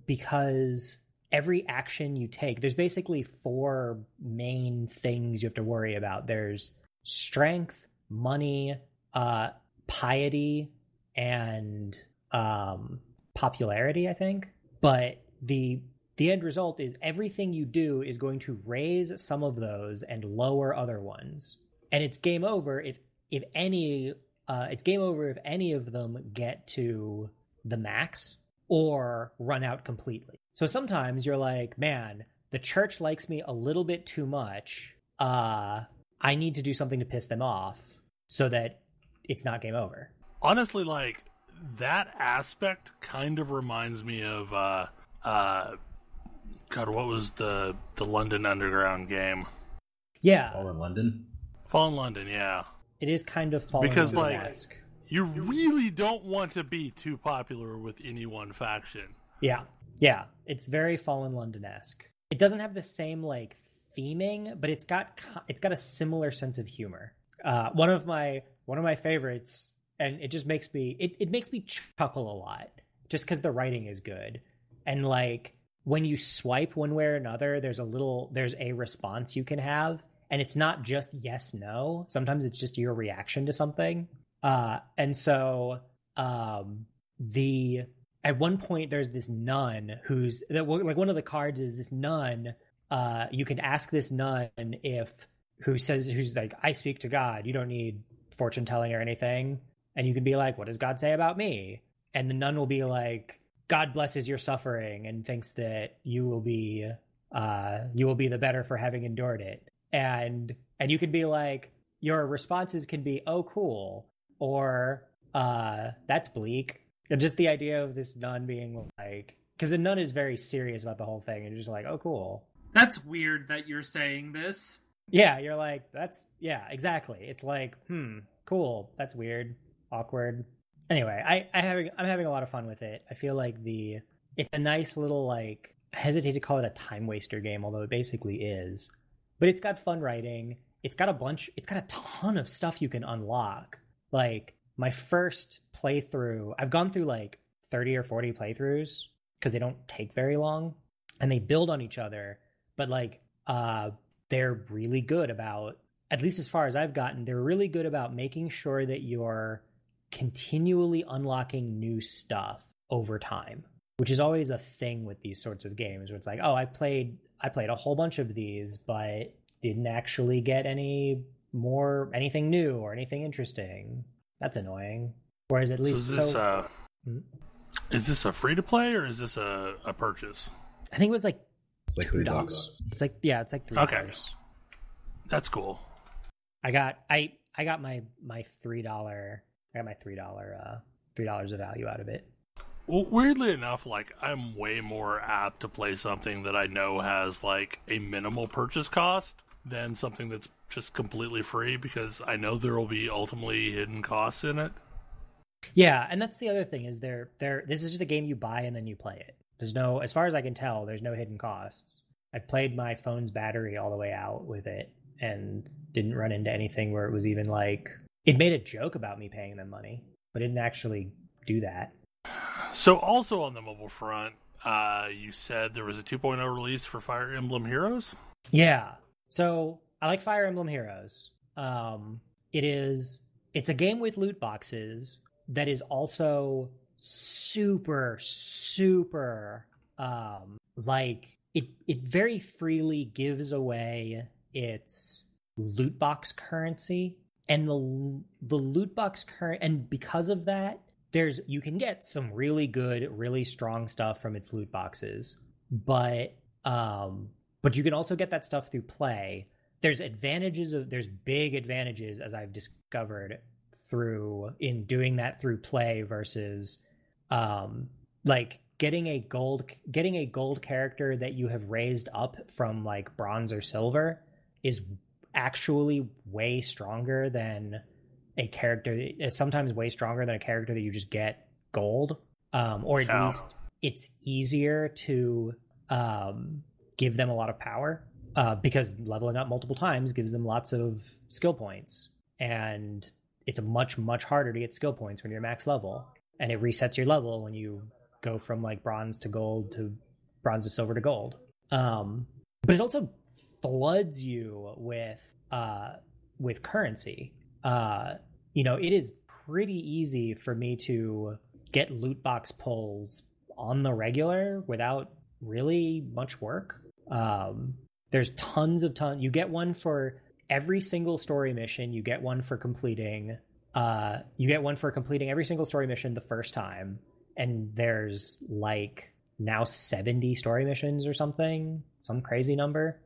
because every action you take, there's basically 4 main things you have to worry about. There's strength, money, piety, and popularity, I think. But the end result is everything you do is going to raise some of those and lower other ones. And it's game over if any of them get to the max or run out completely. So sometimes you're like, man, the church likes me a little bit too much. I need to do something to piss them off so that it's not game over. Honestly, like, that aspect kind of reminds me of, God, what was the London Underground game? Yeah. Fallen London? Fallen London, yeah. It is kind of Fallen London. Because, London-esque. You really don't want to be too popular with any one faction. Yeah, it's very Fallen London-esque. It doesn't have the same like theming, but it's got a similar sense of humor. One of my favorites, and it just makes me it makes me chuckle a lot, just because the writing is good. And like when you swipe one way or another, there's a response you can have, and it's not just yes no. Sometimes it's just your reaction to something. And so at one point there's this nun who's like, one of the cards is this nun. You can ask this nun who's like, I speak to God. You don't need fortune telling or anything. And you can be like, what does God say about me? And the nun will be like, God blesses your suffering and thinks that you will be the better for having endured it. And you can be like, your responses can be, oh, cool. Or, that's bleak. And just the idea of this nun being like, because the nun is very serious about the whole thing, and you're just like, oh, cool. That's weird that you're saying this. Yeah, you're like, yeah, exactly. It's like, cool. That's weird. Awkward. Anyway, I'm having a lot of fun with it. I feel like it's a nice little, like, I hesitate to call it a time waster game, although it basically is. But it's got fun writing. It's got a ton of stuff you can unlock. Like, my first playthrough, I've gone through like 30 or 40 playthroughs because they don't take very long and they build on each other. But like, they're really good about, at least as far as I've gotten, they're really good about making sure that you're continually unlocking new stuff over time, which is always a thing with these sorts of games where it's like, oh, I played a whole bunch of these, but didn't actually get any more anything new or anything interesting. That's annoying. Whereas at least is this a free to play or is this a purchase? I think it was like $3. It's like $3. Okay, that's cool. I got my $3. I got my $3 of value out of it. Well, weirdly enough, like, I'm way more apt to play something that I know has, like, a minimal purchase cost than something that's just completely free, because I know there will be ultimately hidden costs in it. Yeah, and that's the other thing, is this is just a game you buy and then you play it. There's no, as far as I can tell, there's no hidden costs. I played my phone's battery all the way out with it and didn't run into anything where it was even like, it made a joke about me paying them money, but it didn't actually do that. So also on the mobile front, you said there was a 2.0 release for Fire Emblem Heroes? Yeah. So I like Fire Emblem Heroes. It's a game with loot boxes that is also super like it very freely gives away its loot box currency, and the loot box and because of that, you can get some really good, really strong stuff from its loot boxes, but you can also get that stuff through play. There's big advantages, as I've discovered in doing that through play versus like getting a gold character that you have raised up from like bronze or silver is actually way stronger than a character. It's sometimes way stronger than a character that you just get gold, or at least it's easier to give them a lot of power, because leveling up multiple times gives them lots of skill points, and it's much harder to get skill points when you're max level, and it resets your level when you go from like bronze to gold to bronze to silver to gold. But it also floods you with currency. It is pretty easy for me to get loot box pulls on the regular without really much work. There's you get one for every single story mission. You get one for completing every single story mission the first time. And there's like now 70 story missions or something, some crazy number.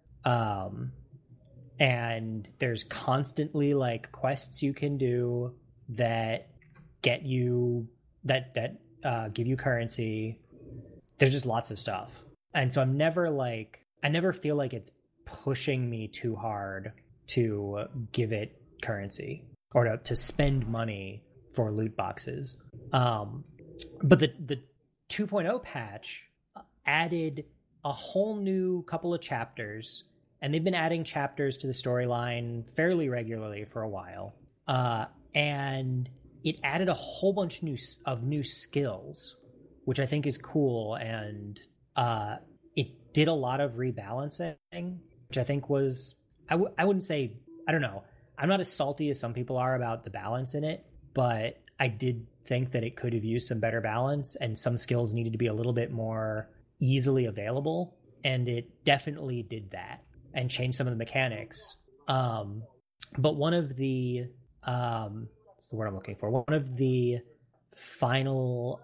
And there's constantly like quests you can do that get you that give you currency. There's just lots of stuff. And so I never feel like it's pushing me too hard to give it currency or to spend money for loot boxes. But the 2.0 patch added a whole new couple of chapters, and they've been adding chapters to the storyline fairly regularly for a while. And it added a whole bunch of new skills, which I think is cool. And it did a lot of rebalancing, which I think was, I wouldn't say, I don't know. I'm not as salty as some people are about the balance in it, but I did think that it could have used some better balance, and some skills needed to be a little bit more easily available. And it definitely did that and changed some of the mechanics. But one of the, what's the word I'm looking for? One of the final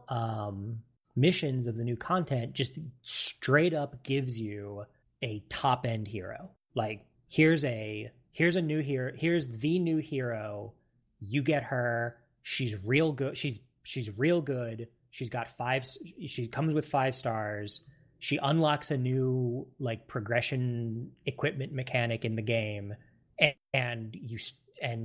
missions of the new content just straight up gives you a top end hero. Like, here's a new hero. Here's the new hero. You get her. She's real good. She's real good. She comes with 5 stars. She unlocks a new like progression equipment mechanic in the game, and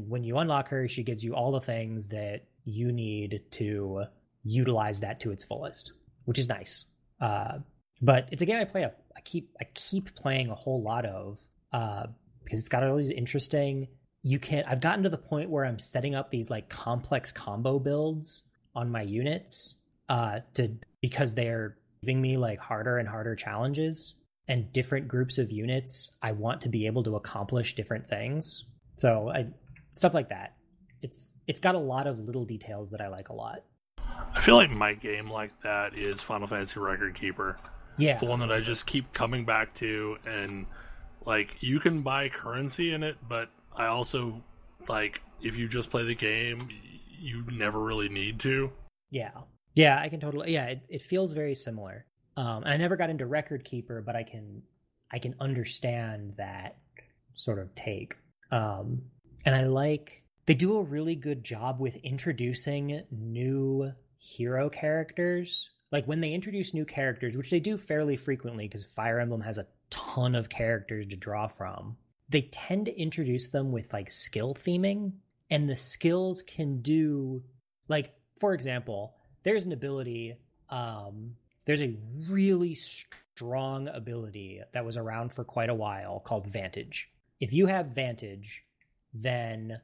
when you unlock her, she gives you all the things that you need to utilize that to its fullest, which is nice. But it's a game I play. I keep playing a whole lot of because it's got all these interesting. I've gotten to the point where I'm setting up these like complex combo builds on my units because they're giving me like harder and harder challenges, and different groups of units I want to be able to accomplish different things. So stuff like that. It's got a lot of little details that I like a lot. I feel like my game like that is Final Fantasy Record Keeper. Yeah. It's the one that I just keep coming back to, and like you can buy currency in it, but I also, like, if you just play the game, you never really need to. Yeah, I can totally. Yeah, it feels very similar. And I never got into Record Keeper, but I can understand that sort of take. And I like they do a really good job with introducing new hero characters. Like when they introduce new characters, which they do fairly frequently because Fire Emblem has a ton of characters to draw from, they tend to introduce them with like skill theming, and the skills can do, like, for example, there's an ability, there's a really strong ability that was around for quite a while called Vantage. If you have Vantage, then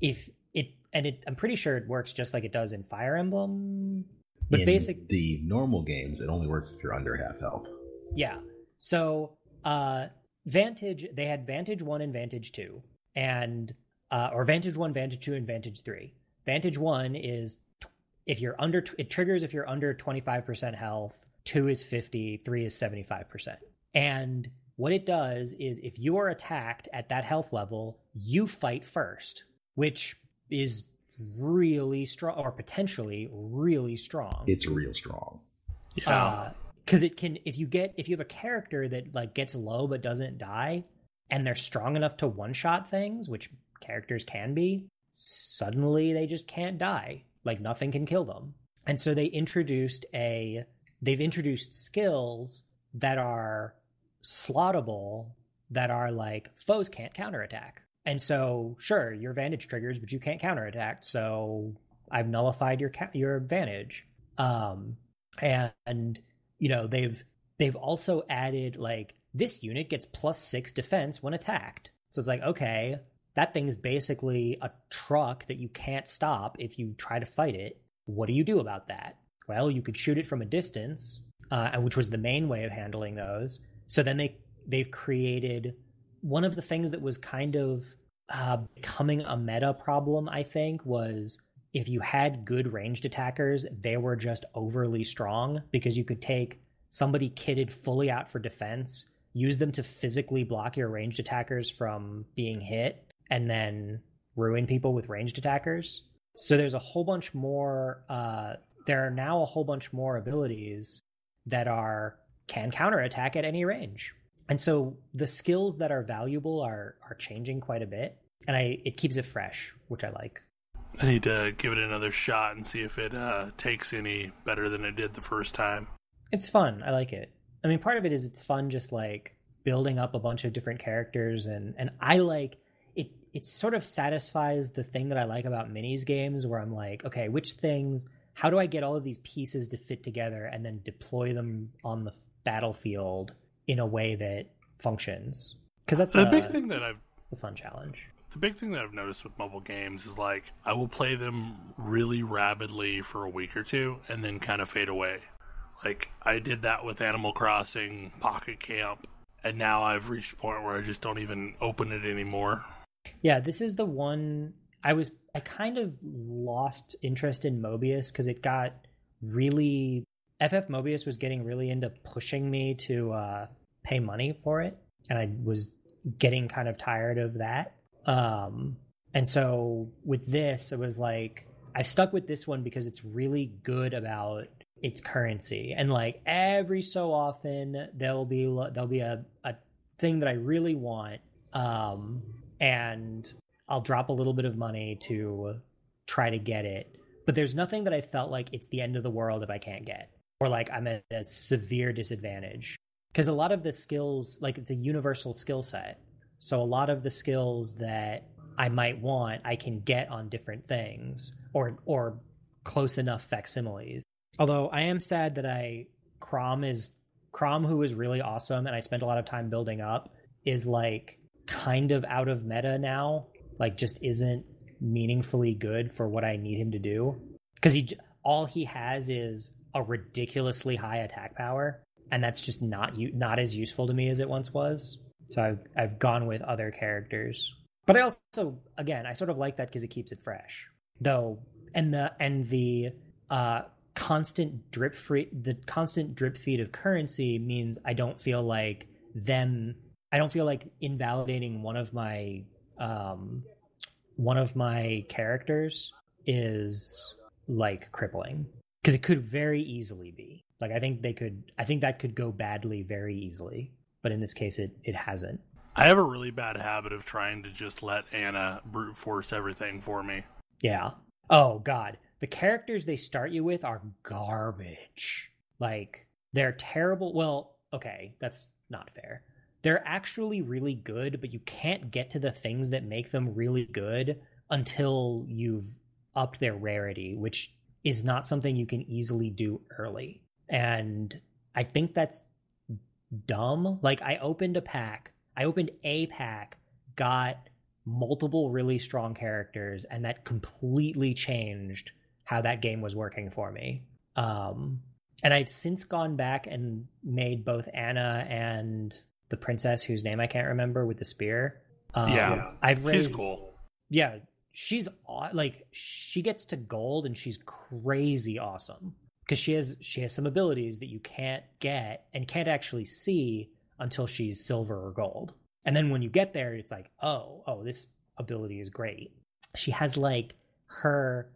I'm pretty sure it works just like it does in Fire Emblem. But in the normal games, it only works if you're under half health. Yeah. So Vantage, they had Vantage 1 and Vantage 2, and or Vantage 1, Vantage 2, and Vantage 3. Vantage 1 is if you're under, it triggers if you're under 25% health, 2 is 50, 3 is 75%. And what it does is if you are attacked at that health level, you fight first, which is really strong, or potentially really strong. It's real strong. Yeah. Because it can, if you have a character that like gets low but doesn't die, and they're strong enough to one-shot things, which characters can be, suddenly they just can't die. Like nothing can kill them. And so they've introduced skills that are slottable, that are like foes can't counterattack. And so, sure, your Vantage triggers, but you can't counterattack. So I've nullified your advantage. And you know, they've also added like this unit gets +6 defense when attacked. So it's like, okay, that thing's basically a truck that you can't stop if you try to fight it. What do you do about that? Well, you could shoot it from a distance, and which was the main way of handling those. So then they've created one of the things that was kind of becoming a meta problem, I think, was if you had good ranged attackers, they were just overly strong because you could take somebody kitted fully out for defense, use them to physically block your ranged attackers from being hit, and then ruin people with ranged attackers. So there's a whole bunch more, there are now a whole bunch more abilities that can counterattack at any range. And so the skills that are valuable are changing quite a bit, and it keeps it fresh, which I like. I need to give it another shot and see if it takes any better than it did the first time. It's fun. I like it. I mean, part of it is it's fun just like building up a bunch of different characters, and I like it. It sort of satisfies the thing that I like about minis games, where I'm like, okay, how do I get all of these pieces to fit together and then deploy them on the battlefield in a way that functions? Because that's the big thing that a fun challenge. The big thing that I've noticed with mobile games is, like, I will play them really rapidly for a week or two and then kind of fade away. Like, I did that with Animal Crossing, Pocket Camp, and now I've reached a point where I just don't even open it anymore. Yeah, this is the one I kind of lost interest in Mobius because it got really... FF Mobius was getting really into pushing me to pay money for it, and I was getting kind of tired of that. And so with this, it was like, I stuck with this one because it's really good about its currency. And like every so often there'll be a thing that I really want. And I'll drop a little bit of money to try to get it. But there's nothing that I felt like it's the end of the world if I can't get, or like I'm at a severe disadvantage. Because a lot of the skills, like it's a universal skill set. So a lot of the skills that I might want, I can get on different things or close enough facsimiles. Although I am sad that Crom, who is really awesome and I spent a lot of time building up, is like kind of out of meta now. Like just isn't meaningfully good for what I need him to do. Because all he has is a ridiculously high attack power, and that's just not as useful to me as it once was. So I've gone with other characters, but I also, again, I sort of like that because it keeps it fresh, though. And the constant drip feed of currency means I don't feel like invalidating one of my one of my characters is like crippling, because it could very easily be. Like, I think that could go badly very easily, but in this case it hasn't. I have a really bad habit of trying to just let Anna brute force everything for me. Yeah. Oh god, the characters they start you with are garbage. Like, they're terrible. Well, okay, that's not fair. They're actually really good, but you can't get to the things that make them really good until you've upped their rarity, which is not something you can easily do early. And I think that's dumb. Like, I opened a pack, got multiple really strong characters, and that completely changed how that game was working for me. And I've since gone back and made both Anna and the princess, whose name I can't remember, with the spear. She's cool. Yeah, she's like, she gets to gold and she's crazy awesome, because she has some abilities that you can't get and can't actually see until she's silver or gold. And then when you get there, it's like, oh, this ability is great. She has like her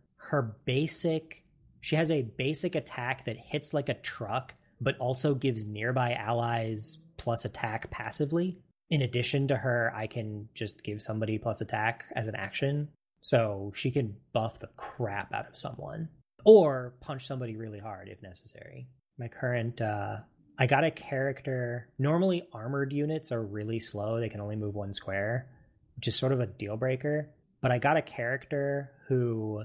basic. She has a basic attack that hits like a truck, but also gives nearby allies plus attack passively. In addition to her, I can just give somebody plus attack as an action. So she can buff the crap out of someone, or punch somebody really hard if necessary. My current, I got a character. Normally armored units are really slow. They can only move one square, which is sort of a deal breaker. But I got a character who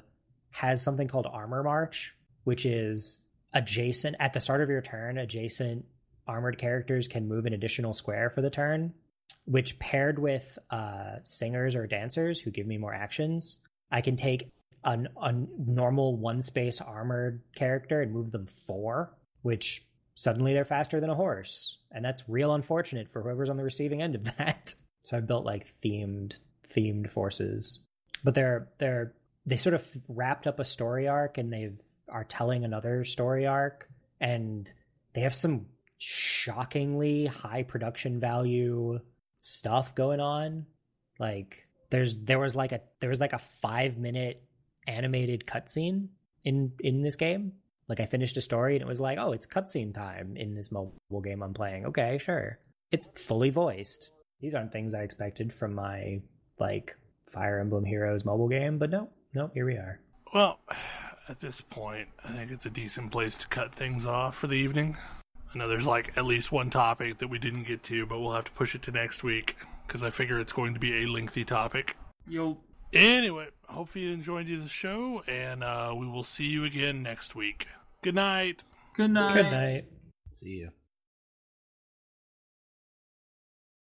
has something called Armor March, which is adjacent at the start of your turn. Adjacent armored characters can move an additional square for the turn, which paired with singers or dancers who give me more actions, I can take a normal one space armored character and move them 4, which suddenly they're faster than a horse. And that's real unfortunate for whoever's on the receiving end of that. So I've built like themed forces, but they sort of wrapped up a story arc, and are telling another story arc, and they have some shockingly high production value stuff going on. Like, there was like a 5-minute animated cutscene in this game. Like, I finished a story and it was like, oh, it's cutscene time in this mobile game I'm playing. Okay, sure. It's fully voiced. These aren't things I expected from my like Fire Emblem Heroes mobile game, but no, here we are. Well, at this point, I think it's a decent place to cut things off for the evening. I know there's like at least one topic that we didn't get to, but we'll have to push it to next week, because I figure it's going to be a lengthy topic. Anyway, hopefully you enjoyed the show, and we will see you again next week. Good night. Good night. Good night. See you.